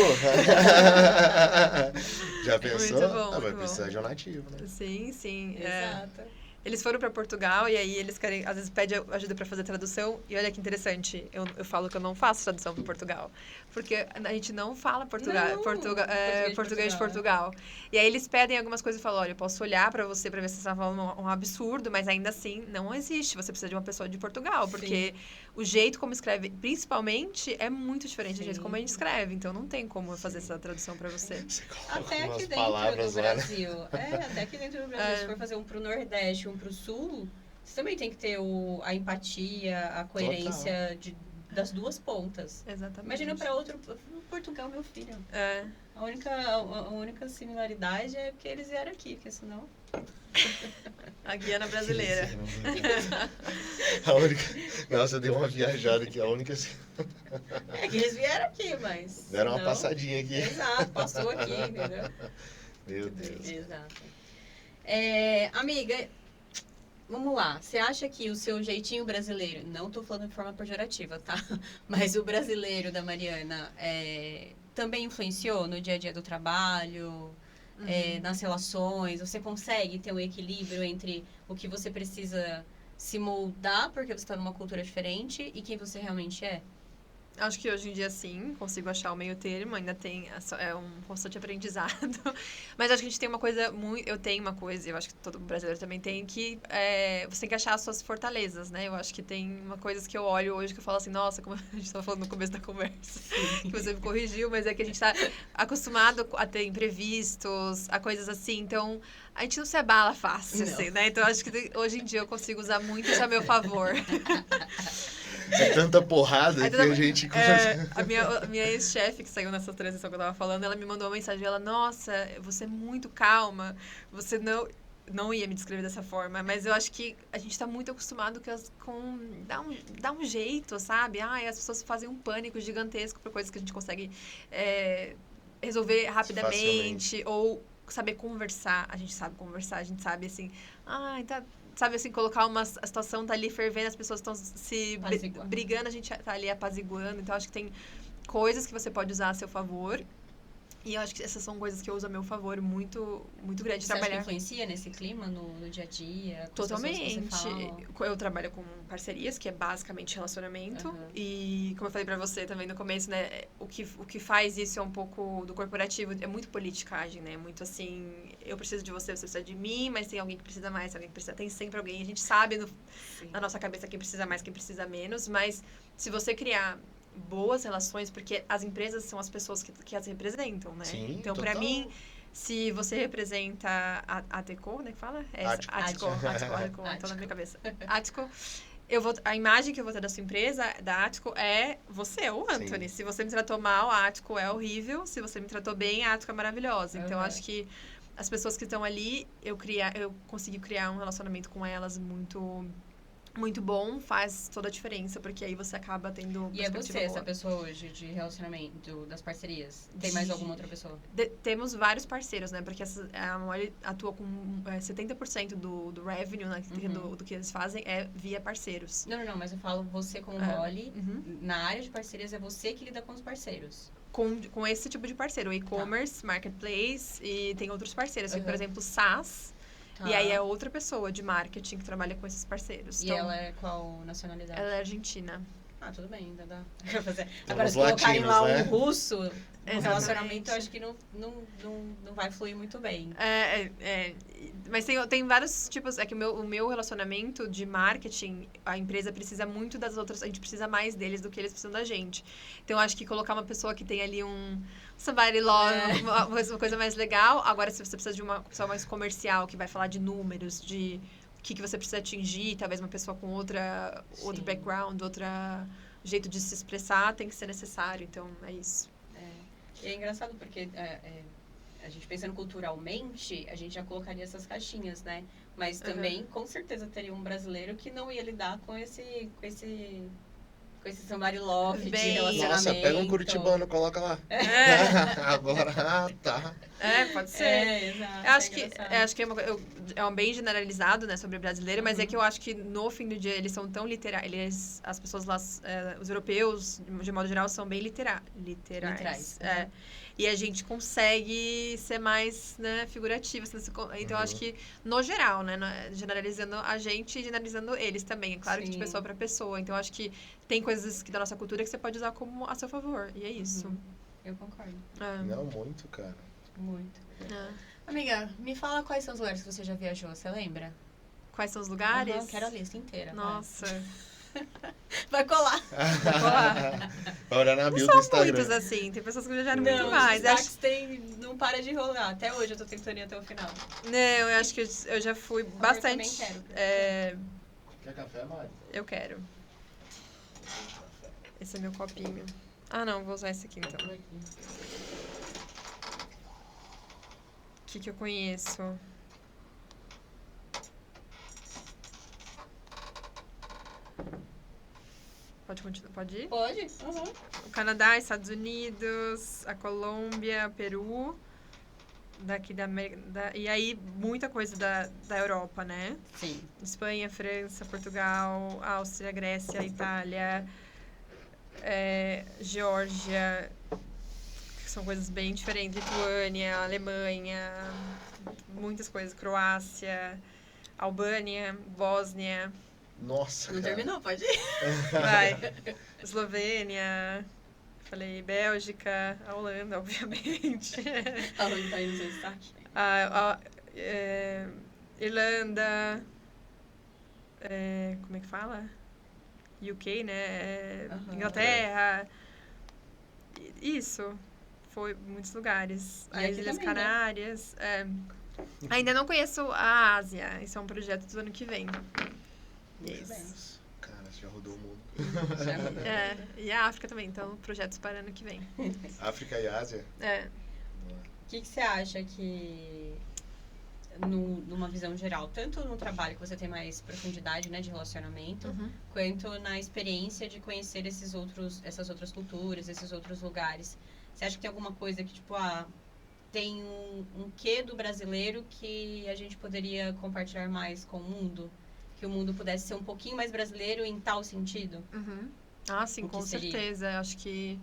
Já pensou? Muito bom, Vai muito precisar bom. de um nativo, né? Sim, sim. Exato. Eles foram para Portugal e aí eles querem, às vezes pedem ajuda para fazer tradução. E olha que interessante, eu falo que eu não faço tradução para Portugal. Porque a gente não fala português de Portugal. E aí eles pedem algumas coisas e falam, olha, eu posso olhar para você para ver se você está falando um absurdo, mas ainda assim não existe. Você precisa de uma pessoa de Portugal, porque o jeito como escreve, principalmente, é muito diferente do jeito como a gente escreve. Então não tem como eu fazer essa tradução para você. Você coloca Até umas aqui dentro palavras do lá, né? Brasil. Até aqui dentro do Brasil. Se for fazer um pro Nordeste, um pro Sul, você também tem que ter a empatia, a coerência das duas pontas. Exatamente. Imagina para outro... Portugal, meu filho. A única similaridade é que eles vieram aqui, porque senão... A Guiana brasileira. A única... Nossa, eu dei uma viajada aqui. A única... É que eles vieram aqui, mas... Deram uma passadinha aqui. Exato, passou aqui, entendeu? Meu Deus. Exato. Amiga, vamos lá. Você acha que o seu jeitinho brasileiro, não tô falando de forma pejorativa, tá? Mas o brasileiro da Mariana também influenciou no dia a dia do trabalho, nas relações? Você consegue ter um equilíbrio entre o que você precisa se moldar porque você está numa cultura diferente e quem você realmente é? Acho que hoje em dia, sim, consigo achar o meio termo, ainda tem, é um constante aprendizado, mas acho que a gente tem uma coisa eu tenho uma coisa, eu acho que todo brasileiro também tem, que você tem que achar as suas fortalezas, né? Eu acho que tem uma coisa que eu olho hoje que eu falo assim, nossa, como a gente estava falando no começo da conversa, que você me corrigiu, mas é que a gente está acostumado a ter imprevistos, a coisas assim, então a gente não se abala fácil, assim, né? Então acho que hoje em dia eu consigo usar muito isso a meu favor. É tanta porrada que a gente... A minha ex-chefe, que saiu nessa transição que eu tava falando, ela me mandou uma mensagem, ela, nossa, você é muito calma, você não ia me descrever dessa forma, mas eu acho que a gente tá muito acostumado com dar um jeito, sabe? As pessoas fazem um pânico gigantesco por coisas que a gente consegue resolver rapidamente, ou saber conversar. A gente sabe conversar, a gente sabe, assim, sabe assim, colocar a situação tá ali fervendo, as pessoas estão se brigando, a gente tá ali apaziguando. Então, acho que tem coisas que você pode usar a seu favor. E eu acho que essas são coisas que eu uso a meu favor muito, muito grande. Você acha que influencia nesse clima no dia a dia? Totalmente. Eu trabalho com parcerias, que é basicamente relacionamento. Uhum. E, como eu falei pra você também no começo, né? O que faz isso é um pouco do corporativo, é muito politicagem, né? Muito assim, eu preciso de você, você precisa de mim, mas tem alguém que precisa mais, alguém que precisa... Tem sempre alguém, a gente sabe na nossa cabeça quem precisa mais, quem precisa menos, mas se você criar boas relações, porque as empresas são as pessoas que as representam, né? Sim, então, para mim, se você representa a Atco, né, que fala? Atco, tá na minha cabeça. Atco, a imagem que eu vou ter da sua empresa, da Atco, é você, o Anthony. Sim. Se você me tratou mal, a Atco é horrível. Se você me tratou bem, a Atco é maravilhosa. Então, acho que as pessoas que estão ali, eu consegui criar um relacionamento com elas muito muito bom, faz toda a diferença, porque aí você acaba tendo E é perspectiva você, essa boa. pessoa hoje de relacionamento, das parcerias? Tem mais alguma outra pessoa? Temos vários parceiros, né? Porque a Moli atua com 70% do revenue, né, do que eles fazem é via parceiros. Não, mas eu falo você como Moli, na área de parcerias é você que lida com os parceiros. Com esse tipo de parceiro, e-commerce, marketplace, e tem outros parceiros, por exemplo, SaaS, e aí é outra pessoa de marketing que trabalha com esses parceiros. E ela é qual nacionalidade? Ela é argentina. Ah, tudo bem, ainda dá pra fazer. Então, Agora, os se colocarem latinos, lá né? um russo, no Exatamente. relacionamento, eu acho que não vai fluir muito bem. Mas tem vários tipos. É que o meu relacionamento de marketing, a empresa precisa muito das outras. A gente precisa mais deles do que eles precisam da gente. Então, eu acho que colocar uma pessoa que tem ali um somebody law, uma coisa mais legal. Agora, se você precisa de uma pessoa mais comercial, que vai falar de números, de o que você precisa atingir, talvez uma pessoa com outro background, outro jeito de se expressar, tem que ser necessário. Então, é isso. E é engraçado porque a gente pensando culturalmente, a gente já colocaria essas caixinhas, né? Mas também, com certeza, teria um brasileiro que não ia lidar com esse somebody love de relacionamento. Nossa, pega um curitibano, coloca lá. Agora, tá. Pode ser. Exato. Eu acho que é um bem generalizado, né, sobre brasileiro, mas é que eu acho que no fim do dia eles são tão literais. As pessoas lá, os europeus, de modo geral, são bem literais. E a gente consegue ser mais, né, figurativo. Então, eu acho que, no geral, né, generalizando a gente e generalizando eles também. É claro que de pessoa para pessoa. Então, eu acho que tem coisas da nossa cultura que você pode usar como a seu favor. E é isso. Eu concordo. Não, muito, cara. Muito. Amiga, me fala quais são os lugares que você já viajou, você lembra? Quais são os lugares? Quero a lista inteira. Nossa. Vai colar. Vai olhar na bio do Não são Instagram. muitos assim, tem pessoas que viajaram muito mais. Não para de rolar. Até hoje eu tô tentando ir até o final. Não, eu acho que eu já fui bastante. Eu também quero. Quer café, Mari? Eu quero. Esse é meu copinho. Ah, não, vou usar esse aqui então. O que eu conheço? Pode continuar? Pode ir? Pode. O Canadá, Estados Unidos, a Colômbia, Peru, daqui da América. E aí, muita coisa da Europa, né? Sim. Espanha, França, Portugal, Áustria, Grécia, Itália, Geórgia, que são coisas bem diferentes. Lituânia, Alemanha, muitas coisas. Croácia, Albânia, Bósnia. Nossa, Não cara. terminou, pode ir. Vai. Eslovênia, falei Bélgica, a Holanda, obviamente. A Holanda tá aí no seu destaque. Irlanda, como é que fala? UK, né? Inglaterra. Isso. Foi muitos lugares. E As aqui Ilhas também, né? Canárias. Ainda não conheço a Ásia. Isso é um projeto do ano que vem. Muito bem. Cara, você já rodou o mundo. E a África também. Então, projetos para ano que vem. África e Ásia? O que você acha que, numa visão geral, tanto no trabalho que você tem mais profundidade, né, de relacionamento, quanto na experiência de conhecer essas outras culturas, esses outros lugares, você acha que tem alguma coisa que, tipo, tem um quê do brasileiro que a gente poderia compartilhar mais com o mundo? Que o mundo pudesse ser um pouquinho mais brasileiro em tal sentido? Ah, sim, com certeza. Acho que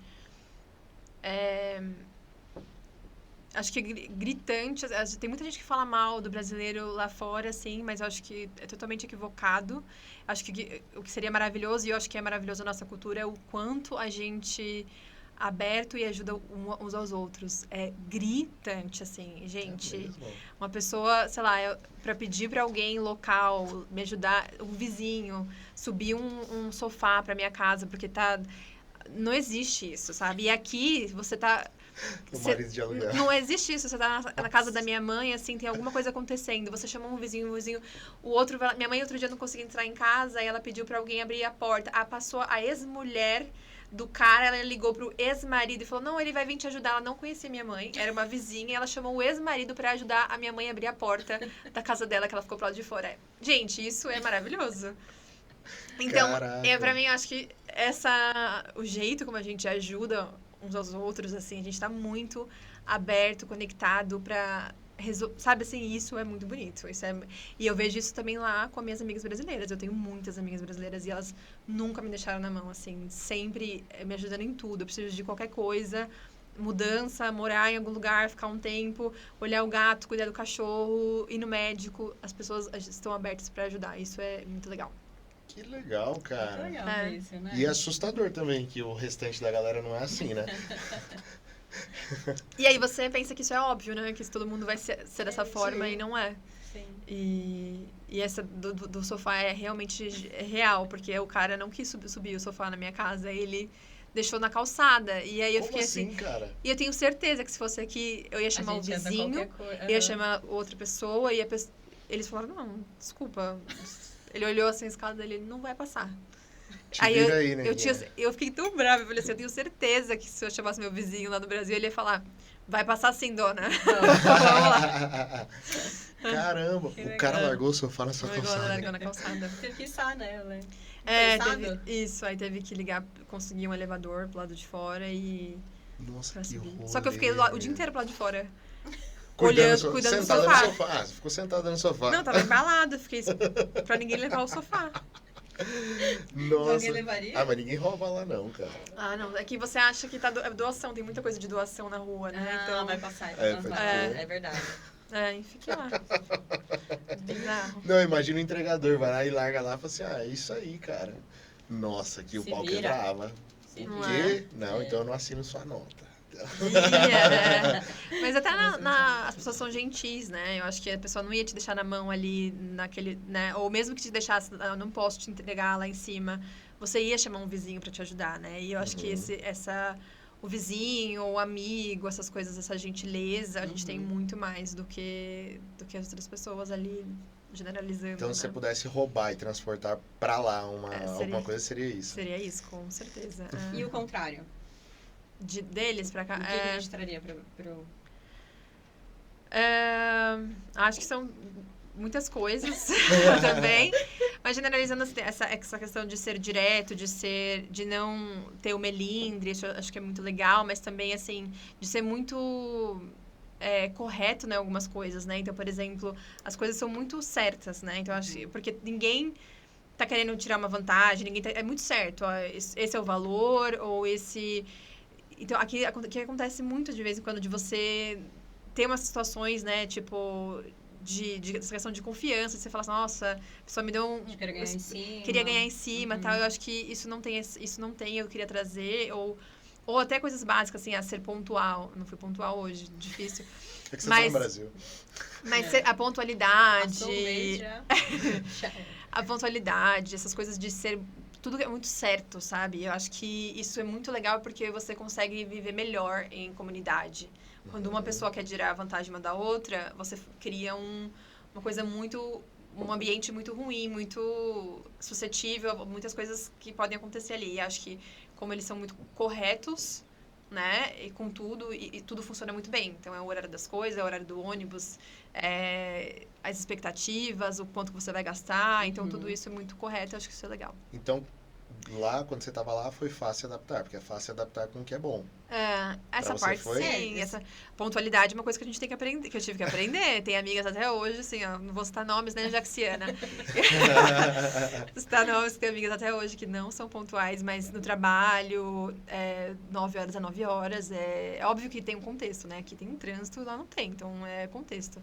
gritante. Tem muita gente que fala mal do brasileiro lá fora, assim, mas eu acho que é totalmente equivocado. Acho que o que seria maravilhoso, e eu acho que é maravilhoso a nossa cultura, é o quanto a gente aberto e ajuda uns aos outros. É gritante, assim, gente. Uma pessoa, sei lá, pra pedir pra alguém local me ajudar, um vizinho, subir um sofá pra minha casa, porque não existe isso, sabe? E aqui, você tá... O marido de aluguel. Não existe isso. Você tá na casa da minha mãe, assim, tem alguma coisa acontecendo. Você chamou um vizinho, o outro... Minha mãe, outro dia, não conseguia entrar em casa, e ela pediu pra alguém abrir a porta. Passou a ex-mulher do cara, ela ligou pro ex-marido e falou, não, ele vai vir te ajudar. Ela não conhecia minha mãe, era uma vizinha, e ela chamou o ex-marido pra ajudar a minha mãe a abrir a porta da casa dela, que ela ficou pro lado de fora. Gente, isso é maravilhoso. Então, Caraca. pra mim, eu acho que o jeito como a gente ajuda uns aos outros, assim, a gente tá muito aberto, conectado pra... Sabe, assim, isso é muito bonito. E eu vejo isso também lá com as minhas amigas brasileiras. Eu tenho muitas amigas brasileiras e elas nunca me deixaram na mão, assim. Sempre me ajudando em tudo. Eu preciso de qualquer coisa, mudança, morar em algum lugar, ficar um tempo, olhar o gato, cuidar do cachorro, ir no médico. As pessoas estão abertas pra ajudar. Isso é muito legal. Que legal, Muito cara. legal isso, né? E é assustador também que o restante da galera não é assim, né? E aí você pensa que isso é óbvio, né? Que todo mundo vai ser dessa forma sim. e não é. Sim. E essa do sofá é realmente real, porque o cara não quis subir o sofá na minha casa, ele deixou na calçada. E aí eu Como fiquei assim, cara? E eu tenho certeza que se fosse aqui, eu ia chamar o vizinho, ia chamar outra pessoa, eles falaram, não, desculpa. Ele olhou assim a escada dele, não vai passar. Eu fiquei tão brava, eu falei assim, eu tenho certeza que se eu chamasse meu vizinho lá no Brasil, ele ia falar, vai passar sim, dona. Vamos lá. Caramba, o cara largou o sofá na sua calçada. Largou na calçada. Teve que içar, né? Isso, aí teve que ligar, conseguir um elevador pro lado de fora e... Nossa, que rolê. Só que eu fiquei o dia inteiro pro lado de fora. Cuidando do sofá. Ah, você ficou sentada no sofá. Não, tava embalado, fiquei pra ninguém levar o sofá. Nossa. Alguém levaria? Ah, mas ninguém rouba lá não, cara. Ah, não. É que você acha que tá doação, tem muita coisa de doação na rua, né? Então vai passar. É verdade. Fique lá. Bizarro. Não, imagina o entregador, vai lá e larga lá e fala assim, ah, é isso aí, cara. Nossa, que o pau quebrava. O quê? Não, então eu não assino sua nota. Mas até as pessoas são gentis, né? Eu acho que a pessoa não ia te deixar na mão ali naquele, né? Ou mesmo que te deixasse, eu não posso te entregar lá em cima, você ia chamar um vizinho pra te ajudar, né? E eu acho que o vizinho, o amigo, essas coisas, essa gentileza, a gente tem muito mais do que as outras pessoas ali, generalizando. Então, né? se você pudesse roubar e transportar pra lá alguma coisa, seria isso? Seria isso, com certeza. E o contrário? Deles pra cá? O que a gente traria pro... Acho que são muitas coisas também. Mas generalizando assim, essa questão de ser direto, de não ter o melindre, isso eu acho que é muito legal, mas também, assim, de ser muito correto, né, algumas coisas, né? Então, por exemplo, as coisas são muito certas, né? Então, acho porque ninguém tá querendo tirar uma vantagem, é muito certo, ó, esse é o valor, ou esse... Então, aqui acontece muito de vez em quando de você ter umas situações, né, tipo, de essa questão de confiança, de você falar assim, nossa, a pessoa me deu queria ganhar em cima. Tal. Eu acho que isso não tem, eu queria trazer, ou até coisas básicas, assim, ser pontual. Não fui pontual hoje, difícil. É que você tá no Brasil. Mas a pontualidade... Já. A pontualidade, essas coisas de ser... Tudo é muito certo, sabe? Eu acho que isso é muito legal porque você consegue viver melhor em comunidade. Quando uma pessoa quer tirar a vantagem uma da outra, você cria uma coisa muito... Um ambiente muito ruim, muito suscetível a muitas coisas que podem acontecer ali. E acho que como eles são muito corretos, né? E com tudo, e tudo funciona muito bem. Então, é o horário das coisas, é o horário do ônibus, as expectativas, o quanto você vai gastar. Então, tudo isso é muito correto. Eu acho que isso é legal. Então, lá, quando você estava lá, foi fácil adaptar, porque é fácil adaptar com o que é bom. Essa parte, sim. Essa pontualidade é uma coisa que a gente tem que aprender, que eu tive que aprender. Tem amigas até hoje, assim, ó, não vou citar nomes, né, Jaxiana? Citar nomes, tem amigas até hoje que não são pontuais, mas no trabalho, 9 horas a 9 horas. É óbvio que tem um contexto, né? Aqui tem um trânsito, lá não tem, então é contexto.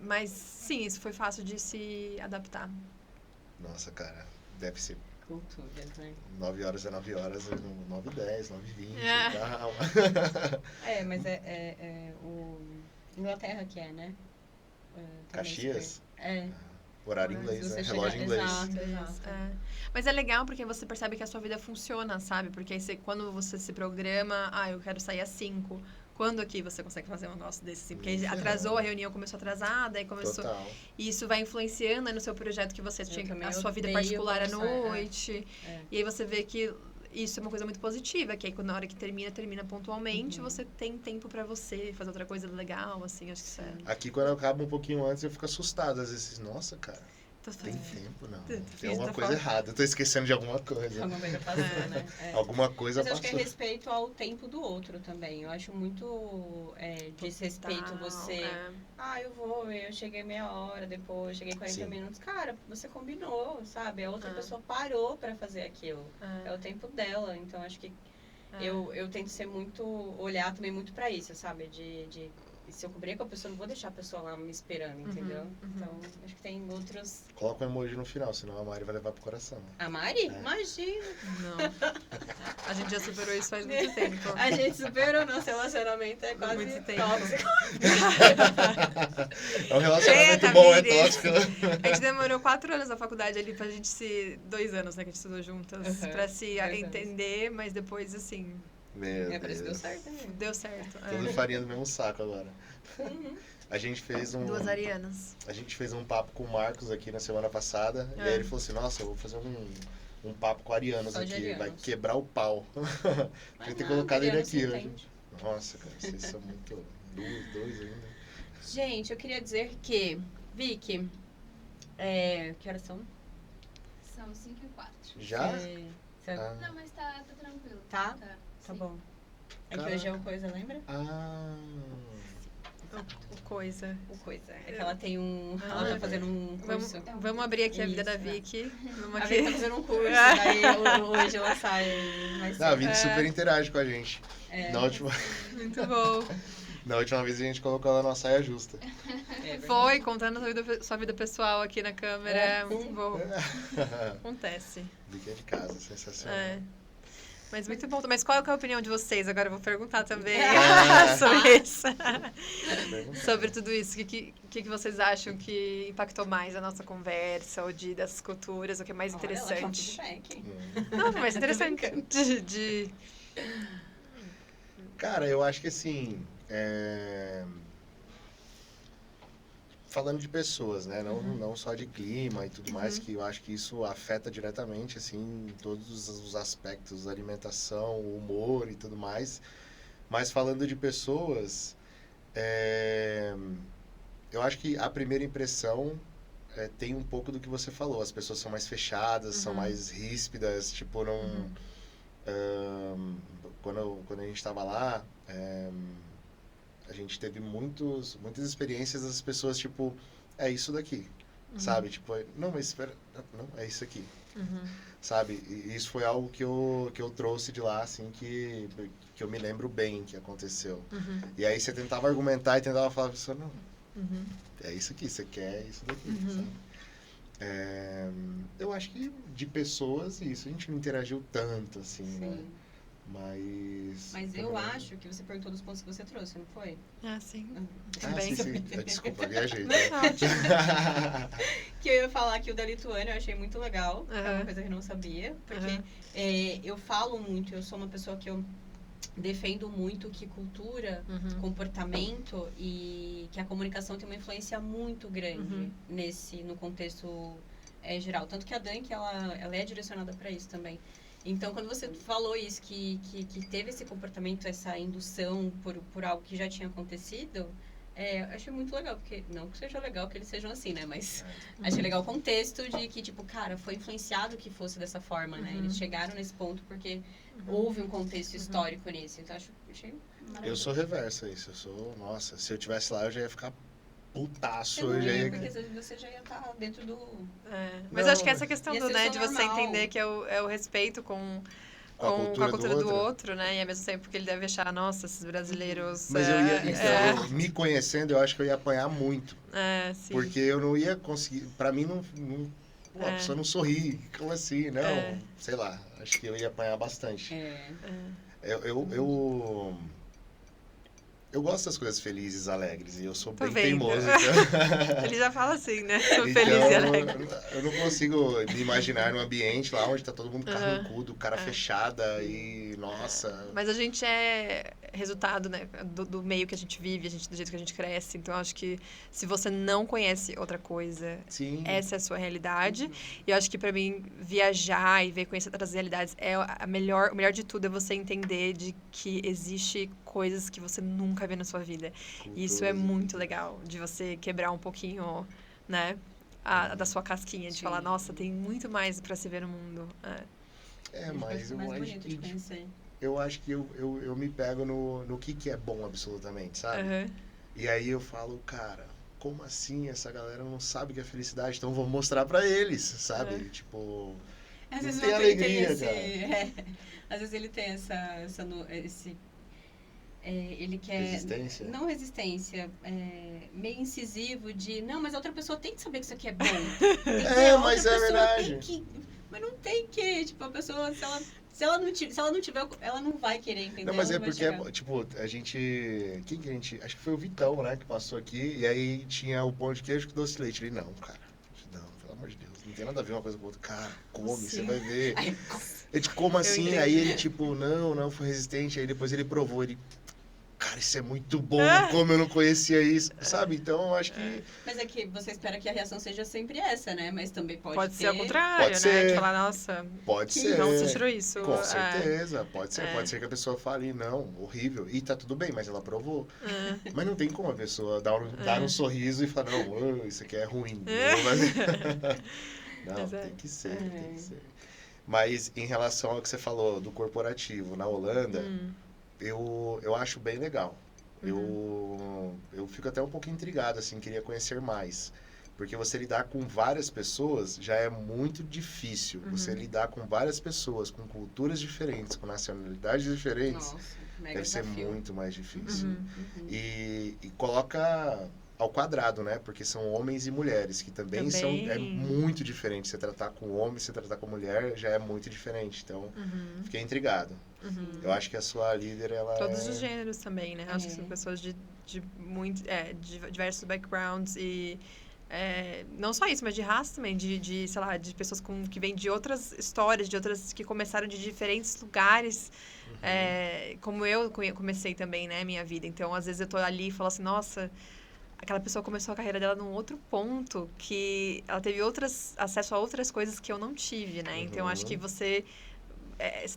Mas, sim, isso foi fácil de se adaptar. Nossa, cara, deve ser... Culturas, né? 9 horas é 9 horas, 9h10, 9h20, calma. Mas o Inglaterra que né? Caxias? É. Horário inglês, né? Relógio inglês. Exato. Mas é legal porque você percebe que a sua vida funciona, sabe? Porque aí quando você se programa, eu quero sair às 5. Quando aqui você consegue fazer um negócio desse assim? Porque atrasou, a reunião começou atrasada, aí começou... Total. E isso vai influenciando no seu projeto que você tinha, a sua vida particular à noite. E aí você vê que isso é uma coisa muito positiva, que aí na hora que termina pontualmente, você tem tempo pra você fazer outra coisa legal, assim, acho que isso é... Aqui, quando eu acabo um pouquinho antes, eu fico assustado, às vezes, nossa, cara. Tem tempo, não. Tem Tem alguma tá coisa falando. errada. Eu tô esquecendo de alguma coisa. Alguma coisa passou, né? É. Alguma coisa Mas eu acho que é passou. respeito ao tempo do outro também. Eu acho muito desrespeito Total, você. Eu cheguei meia hora depois, cheguei 40 Sim. minutos. Cara, você combinou, sabe? A outra É. pessoa parou pra fazer aquilo. É o tempo dela. Então acho que eu tento ser muito, olhar também muito pra isso, sabe? Se eu cobrir com a pessoa, não vou deixar a pessoa lá me esperando, entendeu? Então, acho que tem outros... Coloca um emoji no final, senão a Mari vai levar pro coração. A Mari? É. Imagina! Não. A gente já superou isso faz muito tempo. A gente superou, nosso relacionamento é quase Muito tempo. tóxico. É um relacionamento Eita, bom, é Miri. tóxico. A gente demorou 4 anos na faculdade ali pra gente se... 2 anos, né, que a gente estudou juntas. Uhum. Pra se 2 anos. entender, mas depois, assim, Meu Parece que deu Deus. certo mesmo. deu certo. Tudo farinha do mesmo saco agora. A gente fez um... 2 arianas. A gente fez um papo com o Marcos aqui na semana passada. E aí ele falou assim, nossa, eu vou fazer um papo com arianos Só de aqui. Vai arianos. quebrar o pau. Mas Tem que ter não, colocado ele Mariana se aqui hoje. entende. Nossa, cara, vocês são muito... Dois ainda. Gente, eu queria dizer que, Vicky, que horas são? São 5h04. Já? Ah. Não, mas tá tranquilo. Tá? Tá sim. bom. É que Caraca. hoje é o Coisa, lembra? Ah... O coisa. O Coisa. É que ela tem ela tá fazendo um curso. Vamos abrir aqui a vida Isso, da né? Vicky. Vamos A aqui. Vicky tá fazendo um curso, daí hoje ela sai mais Não, a cedo. Vicky super interage com a gente. É. Na última Muito bom. vez a gente colocou ela numa saia justa. É verdade. Foi, contando sua vida pessoal aqui na câmera. É. Muito bom. Acontece. Vicky é de casa, sensacional. É. Mas muito bom. Mas qual que é a opinião de vocês? Agora eu vou perguntar também Ah. sobre isso. Pergunta. Sobre tudo isso. O que vocês acham que impactou mais a nossa conversa? Ou das culturas? O que é mais Olha, ela quer um interessante? feedback. Não, mais interessante. de... Cara, eu acho que assim, falando de pessoas, né? Não só de clima e tudo mais, que eu acho que isso afeta diretamente, assim, todos os aspectos, alimentação, o humor e tudo mais. Mas falando de pessoas, eu acho que a primeira impressão tem um pouco do que você falou. As pessoas são mais fechadas, são mais ríspidas, tipo, não... Quando a gente estava lá, a gente teve muitas experiências das pessoas, tipo, é isso daqui, sabe? Tipo, não, mas espera, não, é isso aqui, sabe? E isso foi algo que eu trouxe de lá, assim, que eu me lembro bem que aconteceu. E aí você tentava argumentar e tentava falar pra pessoa, não, é isso aqui, você quer isso daqui, sabe? Eu acho que de pessoas, isso, a gente não interagiu tanto, assim, né? Mas eu acho que você perguntou dos pontos que você trouxe, não foi? Ah, sim. Ah, Bem. sim. Desculpa, viajei. Que eu ia falar que o da Lituânia eu achei muito legal. É uma Uhum. coisa que eu não sabia. Porque eu falo muito, eu sou uma pessoa que eu defendo muito que cultura, comportamento e que a comunicação tem uma influência muito grande no contexto geral. Tanto que a Dani, que ela é direcionada para isso também. Então, quando você falou isso, que teve esse comportamento, essa indução por algo que já tinha acontecido, eu achei muito legal, porque não que seja legal que eles sejam assim, né? Mas achei legal o contexto de que, tipo, cara, foi influenciado que fosse dessa forma, né? Eles chegaram nesse ponto porque houve um contexto histórico nisso. Então, achei maravilhoso. Eu sou reverso a isso. Nossa, se eu tivesse lá, eu já ia ficar putaço. Eu não Eu já ia, ia... porque você já ia estar dentro do... Mas Não, acho que essa questão ia ser de só você normal. entender que é o respeito com Com a cultura do outro, né? E ao mesmo tempo que ele deve achar, nossa, esses brasileiros... Mas eu me conhecendo, eu acho que eu ia apanhar muito. Sim. Porque eu não ia conseguir... Pra mim, pô, a pessoa não sorri. Como assim? Não, sei lá. Acho que eu ia apanhar bastante. Eu gosto das coisas felizes, alegres, e eu sou Tô bem vendo. teimoso. Então... Ele já fala assim, né? Sou Então, feliz e alegre. eu não consigo me imaginar num ambiente lá onde tá todo mundo carrancudo, cara fechada e, nossa... Mas a gente é resultado, né, do meio que a gente vive, do jeito que a gente cresce. Então, acho que se você não conhece outra coisa, Sim. essa é a sua realidade. E eu acho que, pra mim, viajar e conhecer outras realidades o melhor de tudo é você entender de que existe coisas que você nunca vê na sua vida. E isso é muito legal, de você quebrar um pouquinho, né? da sua casquinha, de Sim. falar, nossa, tem muito mais pra se ver no mundo. Mas eu mais acho bonito de que conhecer. eu acho que eu me pego no que é bom absolutamente, sabe? Aham. E aí eu falo, cara, como assim essa galera não sabe o que é felicidade? Então vamos mostrar pra eles, sabe? Tipo, Às Não vezes tem o Arthur tem alegria, esse. cara. Às vezes ele tem esse. Ele quer. Resistência. Não resistência, meio incisivo de. Não, mas a outra pessoa tem que saber que isso aqui é bom. A outra mas é pessoa verdade. tem que. Mas não tem que. Tipo, a pessoa, se ela não tiver, ela não vai querer entender. Não, mas ela é não vai porque, chegar. tipo, a gente... Quem que a gente... Acho que foi o Vitão, né, que passou aqui. E aí tinha o pão de queijo com doce de leite. Ele, não, cara. Não, pelo amor de Deus. Não tem nada a ver uma coisa com a outra. Cara, come, você Sim. vai ver. Ai, Ele, como assim? entendi. Aí ele, tipo, não, foi resistente. Aí depois ele provou. Ele, cara, isso é muito bom. Como eu não conhecia isso. Sabe? Então, eu acho que... Mas é que você espera que a reação seja sempre essa, né? Mas também Pode ter... ser ao contrário, Pode né? ser. De falar, nossa, Pode Que ser. não você tirou isso. Com certeza. Pode ser. É. Pode ser que a pessoa fale, não, horrível. E tá tudo bem, mas ela provou. É. Mas não tem como a pessoa dar um sorriso e falar, não, isso aqui é ruim. É. Não, Mas é. tem que ser, tem que ser. Mas em relação ao que você falou do corporativo na Holanda, eu acho bem legal. Eu fico até um pouco intrigado, assim, queria conhecer mais. Porque você lidar com várias pessoas já é muito difícil. Você lidar com várias pessoas, com culturas diferentes, com nacionalidades diferentes, Nossa, mega deve ser desafio. muito mais difícil. Uhum. E coloca ao quadrado, né? Porque são homens e mulheres, que também são Também. muito diferente. Você tratar com homem, você tratar com mulher, já é muito diferente. Então, fiquei intrigado. Eu acho que a sua líder, ela Todos os gêneros também, né? Acho que são pessoas de diversos backgrounds e não só isso, mas de raça também, sei lá, de pessoas que vêm de outras histórias, que começaram de diferentes lugares, como eu comecei também, né, minha vida. Então, às vezes eu tô ali e falo assim, nossa, aquela pessoa começou a carreira dela num outro ponto, que ela teve acesso a outras coisas que eu não tive, né? Então, acho que você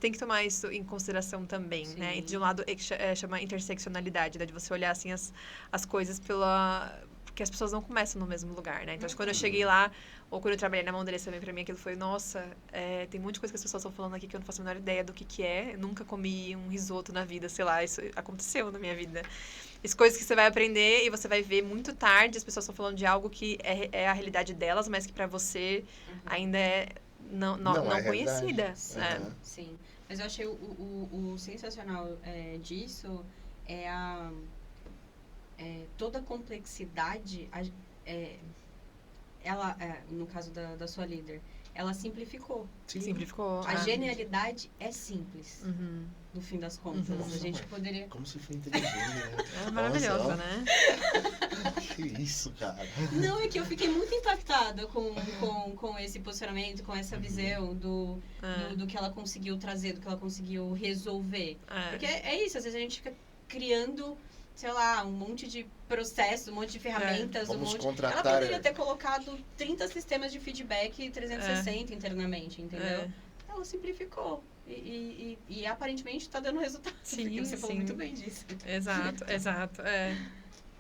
tem que tomar isso em consideração também, Sim. né? E de um lado, chama interseccionalidade, né? De você olhar, assim, as coisas porque as pessoas não começam no mesmo lugar, né? Então, acho que quando eu cheguei lá, ou quando eu trabalhei na Mondelez também, pra mim, aquilo foi, nossa, tem um monte de coisa que as pessoas estão falando aqui que eu não faço a menor ideia do que é. Eu nunca comi um risoto na vida, sei lá, isso aconteceu na minha vida. As coisas que você vai aprender e você vai ver muito tarde, as pessoas estão falando de algo que é a realidade delas, mas que pra você ainda é não é conhecida. realidade. Sim, mas eu achei o sensacional disso toda a complexidade, ela, no caso da sua líder, ela simplificou. Sim. Simplificou. A genialidade é simples, Uhum. no fim das contas. Nossa, A gente mãe. poderia... Como se foi inteligente, né? É maravilhosa, Nossa, ó. né? Que isso, cara. Não, é que eu fiquei muito impactada com esse posicionamento, com essa visão do que ela conseguiu trazer, do que ela conseguiu resolver. Porque é isso, às vezes a gente fica criando, sei lá, um monte de processos, um monte de ferramentas, Vamos Ela contratar. poderia ter colocado 30 sistemas de feedback 360 internamente, entendeu? Ela simplificou. E aparentemente está dando resultado. Sim, porque você falou sim. muito bem disso. Exato.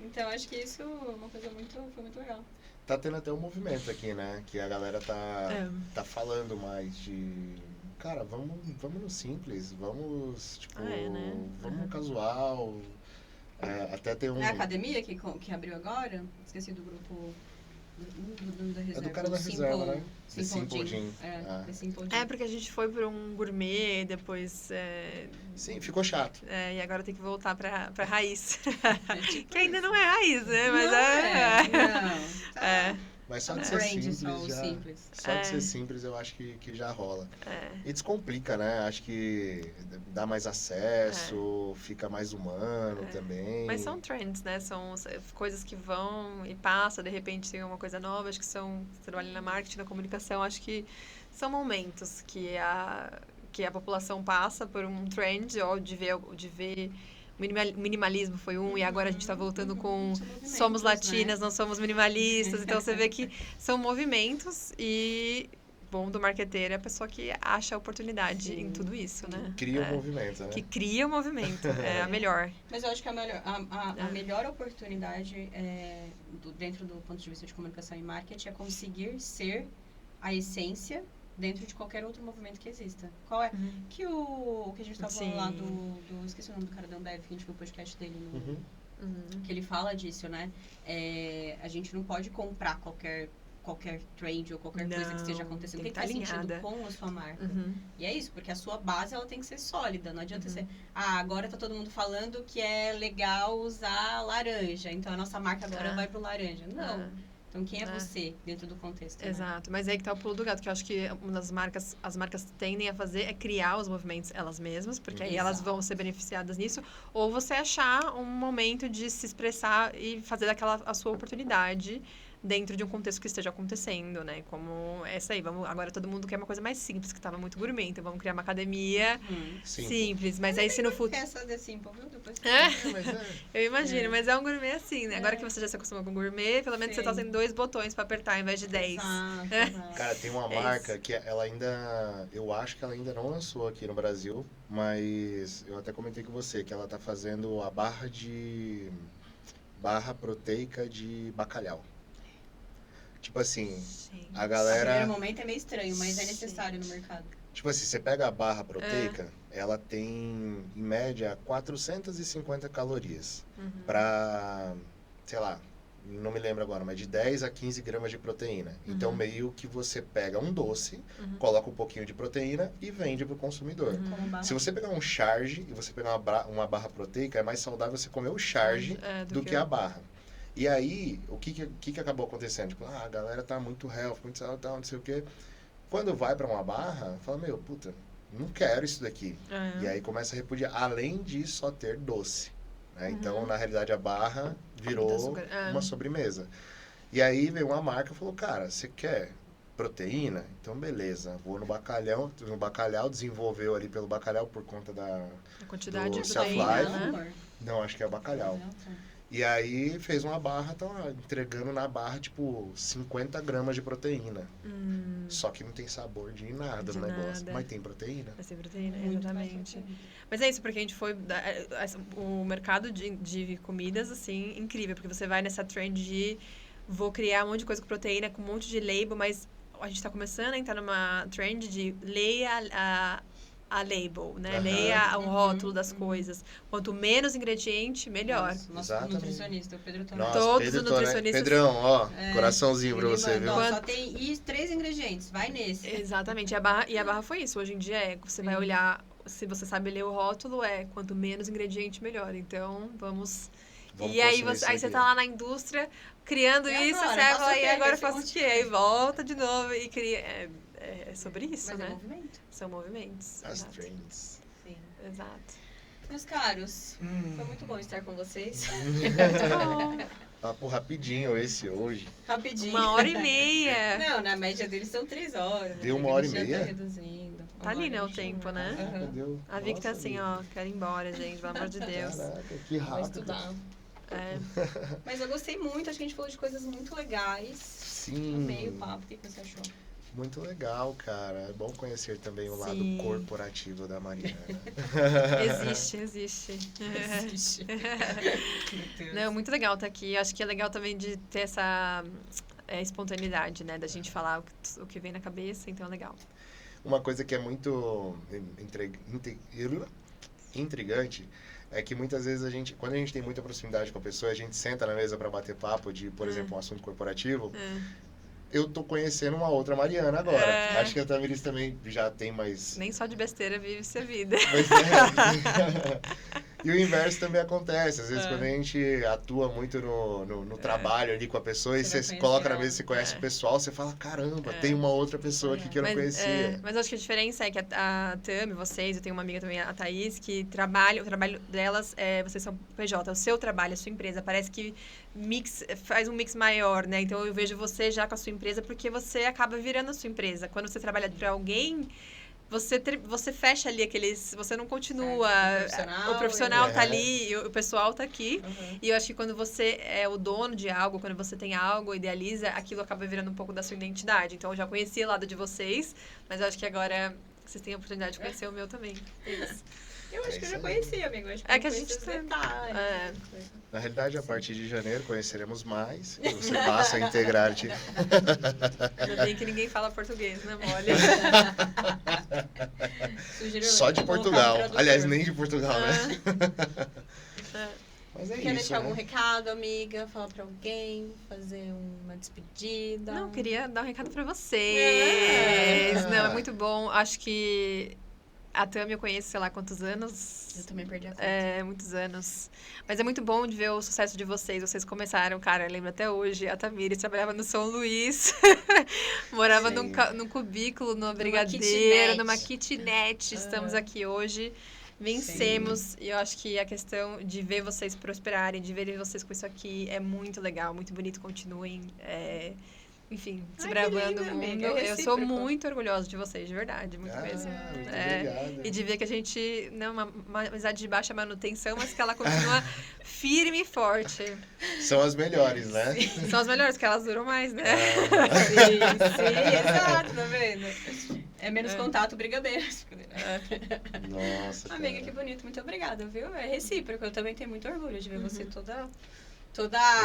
Então, acho que isso é uma coisa foi muito legal. Tá tendo até um movimento aqui, né? Que a galera tá falando mais de... Cara, vamos no simples, vamos, tipo, né? vamos no casual. Até tem um... É a academia que abriu agora? Esqueci do grupo... Da reserva. É do cara da reserva, né? The Simple Gym. The Simple Gym. Porque a gente foi por um gourmet, depois... Sim, ficou chato. e agora tem que voltar pra raiz. Tipo Que ainda isso. não é raiz, né? Mas Não, tá. Mas só de Um ser brand simples só, o já... simples. Só de ser simples eu acho que já rola. E descomplica, né? Acho que dá mais acesso, fica mais humano também. Mas são trends, né? São coisas que vão e passam, de repente tem uma coisa nova. Acho que você trabalha na marketing, na comunicação, acho que são momentos que a população passa por um trend, ou de ver minimalismo foi e agora a gente está voltando com somos latinas, não somos minimalistas. Então você vê que são movimentos e bom do marqueteiro é a pessoa que acha a oportunidade em tudo isso, né? Cria o movimento, né? Que cria o movimento, é a melhor. Mas eu acho que a melhor oportunidade dentro do ponto de vista de comunicação e marketing é conseguir ser a essência dentro de qualquer outro movimento que exista. Qual é? Que o que a gente estava falando lá esqueci o nome do cara da Ambev, que a gente viu o podcast dele que ele fala disso, né? A gente não pode comprar qualquer trend ou qualquer coisa que esteja acontecendo. Tem que estar sentido com a sua marca. E é isso, porque a sua base ela tem que ser sólida. Não adianta ser, agora tá todo mundo falando que é legal usar laranja, então a nossa marca agora vai pro laranja. Não. Então, quem é você dentro do contexto? Exato. Né? Mas aí que tá o pulo do gato, que eu acho que uma das marcas, as marcas tendem a fazer é criar os movimentos elas mesmas, porque aí elas vão ser beneficiadas nisso, ou você achar um momento de se expressar e fazer daquela a sua oportunidade dentro de um contexto que esteja acontecendo, né? Como essa aí. Agora todo mundo quer uma coisa mais simples, que estava muito gourmet. Então vamos criar uma academia simples. Mas aí se no futuro... Essa de simple, viu? Depois Eu imagino, mas é um gourmet assim, né? Agora que você já se acostumou com gourmet, pelo menos você tá usando 2 botões para apertar ao invés de 10. Exato. Cara, tem uma marca que ela ainda... Eu acho que ela ainda não lançou aqui no Brasil, mas eu até comentei com você que ela tá fazendo a barra proteica de bacalhau. Tipo assim, a galera... No primeiro momento é meio estranho, mas é necessário no mercado. Tipo assim, você pega a barra proteica, ela tem, em média, 450 calorias. Pra, sei lá, não me lembro agora, mas de 10 a 15 gramas de proteína. Então, meio que você pega um doce, coloca um pouquinho de proteína e vende pro consumidor. Se você pegar um charge e você pegar uma barra proteica, é mais saudável você comer o charge do que a barra. E aí, o que acabou acontecendo? Tipo, a galera tá muito health, muito saudável, não sei o quê. Quando vai pra uma barra, fala, puta, não quero isso daqui. E aí começa a repudiar, além de só ter doce. Né? Então, na realidade, a barra virou uma sobremesa. E aí veio uma marca e falou, cara, você quer proteína? Então, beleza. Vou no bacalhau, desenvolveu ali pelo bacalhau por conta da quantidade de proteína, né? Não, acho que é bacalhau. E aí fez uma barra, tá entregando na barra, tipo, 50 gramas de proteína. Só que não tem sabor de nada no negócio. Mas tem proteína. Mas tem proteína, exatamente. Mas é isso, porque a gente foi... O mercado de comidas, assim, incrível. Porque você vai nessa trend de... Vou criar um monte de coisa com proteína, com um monte de label, mas a gente tá começando a entrar numa trend de leia a label, né? Leia o rótulo das coisas. Quanto menos ingrediente, melhor. Nosso nutricionista, o Pedro Tonelli. Todos os nutricionistas... Pedrão, ó, coraçãozinho pra você, viu? Só tem 3 ingredientes, vai nesse. Exatamente. E a barra foi isso. Hoje em dia você vai olhar, se você sabe ler o rótulo, quanto menos ingrediente, melhor. Então, vamos e aí você tá lá na indústria criando isso, você fala, e agora eu faço o quê? Aí volta de novo e cria... É sobre isso, mas né? Movimento. São movimentos. As trends. Sim. Exato. Meus caros, foi muito bom estar com vocês. Papo rapidinho esse hoje. Rapidinho. 1h30. Não, na média deles são 3 horas. Deu 1h30? Tá reduzindo. Tá ali, né, o tempo, né? A Vicky tá assim, quero ir embora, gente, pelo amor de Deus. Caraca, que rápido. Vai estudar. Mas eu gostei muito, acho que a gente falou de coisas muito legais. Sim. Amei o papo, o que você achou? Muito legal, cara. É bom conhecer também o lado corporativo da Mariana. Existe. Não, muito legal estar aqui. Acho que é legal também de ter essa espontaneidade, né? Da gente falar o que vem na cabeça, então é legal. Uma coisa que é muito intrigante é que muitas vezes quando a gente tem muita proximidade com a pessoa, a gente senta na mesa para bater papo de, por exemplo, um assunto corporativo. Eu tô conhecendo uma outra Mariana agora. Acho que a Tamiris também já tem mais... Nem só de besteira vive-se a vida. Mas E o inverso também acontece. Às vezes, quando a gente atua muito no trabalho ali com a pessoa, e você se coloca na mesa, você conhece o pessoal, você fala, caramba, tem uma outra pessoa aqui que eu não conhecia. Mas acho que a diferença é que a Tami, vocês, eu tenho uma amiga também, a Thaís, que o trabalho delas, vocês são PJ, o seu trabalho, a sua empresa, parece que faz um mix maior, né? Então, eu vejo você já com a sua empresa, porque você acaba virando a sua empresa. Quando você trabalha para alguém... você fecha ali aqueles... Você não continua... Certo. O profissional tá É. ali, e o pessoal tá aqui. Uhum. E eu acho que quando você é o dono de algo, quando você tem algo, idealiza, aquilo acaba virando um pouco da sua identidade. Então, eu já conhecia o lado de vocês, mas eu acho que agora vocês têm a oportunidade de conhecer o meu também. Isso. Eu acho que eu isso já aí. conhecia, amigo. Eu acho que É eu que a conhecia gente os tá- detalhes. É. Na realidade, a partir de janeiro conheceremos mais. E você passa a integrar-te. Ainda bem que ninguém fala português, né, mole? Sugiro Só de colocar um Portugal. tradutor. Aliás, nem de Portugal, né? É. Mas é Quer isso, deixar algum né? recado, amiga? Falar pra alguém? Fazer uma despedida? Não, queria dar um recado pra É. vocês. Não, é muito bom. Acho que a Tami eu conheço, sei lá quantos anos. Eu também perdi a conta. É, muitos anos. Mas é muito bom de ver o sucesso de vocês. Vocês começaram, cara, eu lembro até hoje, a Tamires trabalhava no São Luís, morava Sim. num cubículo, numa Numa brigadeiro, kitnet. numa kitnet. Estamos aqui hoje, vencemos. E eu acho que a questão de ver vocês prosperarem, de ver vocês com isso aqui é muito legal, muito bonito. Continuem, enfim, Ai, desbravando que lindo, o mundo. amiga, é Eu sou recíproco. muito orgulhosa de vocês, de verdade, muito mesmo. Muito É, obrigado. E de ver que a gente, não, uma amizade de baixa manutenção, mas que ela continua firme e forte. São as melhores, né? São as melhores, porque elas duram mais, né? Sim, exato, tá vendo? É menos contato, brigadeiro. Nossa, Amiga, que cara. bonito. Muito obrigada, viu? É recíproco. Eu também tenho muito orgulho de ver você toda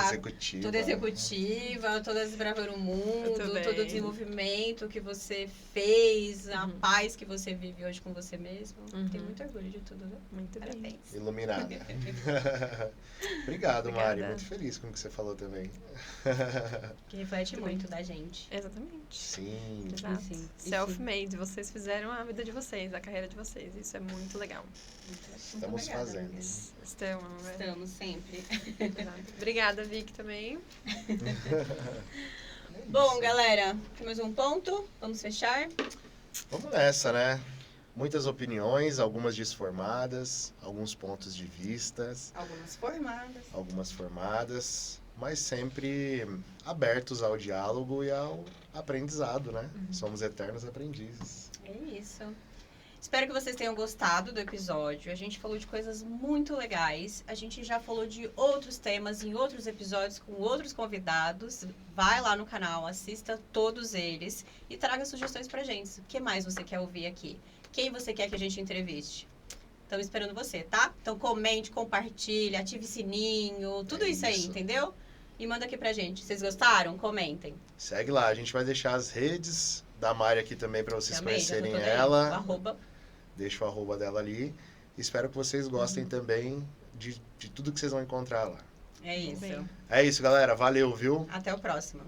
Executiva. toda executiva, toda desbravando o Eu mundo, também. todo o desenvolvimento que você fez, a paz que você vive hoje com você mesmo. Tenho muito orgulho de tudo, viu? Muito bem. Parabéns. Iluminada. Obrigado, Mari. Obrigada. Muito feliz com o que você falou também. Que reflete muito da gente. Exatamente. Sim. Exato. Sim, sim. Self-made, vocês fizeram a vida de vocês, a carreira de vocês. Isso é muito legal. Estamos obrigada, fazendo. amiga. Estamos, né? Estamos sempre. Exato. Obrigada, Vic, também. Bom, galera, tem mais um ponto? Vamos fechar? Vamos nessa, né? Muitas opiniões, algumas desformadas, alguns pontos de vistas, Algumas formadas. mas sempre abertos ao diálogo e ao aprendizado, né? Somos eternos aprendizes. É isso. Espero que vocês tenham gostado do episódio. A gente falou de coisas muito legais. A gente já falou de outros temas em outros episódios com outros convidados. Vai lá no canal, assista todos eles e traga sugestões pra gente. O que mais você quer ouvir aqui? Quem você quer que a gente entreviste? Estamos esperando você, tá? Então comente, compartilhe, ative sininho, tudo É isso aí, isso. entendeu? E manda aqui pra gente. Vocês gostaram? Comentem. Segue lá, a gente vai deixar as redes da Mari aqui também para vocês Também, já conhecerem anotei aí. ela. Arroba. Deixa o arroba dela ali. Espero que vocês gostem também de tudo que vocês vão encontrar lá. É isso. Bem. É isso, galera. Valeu, viu? Até o próximo.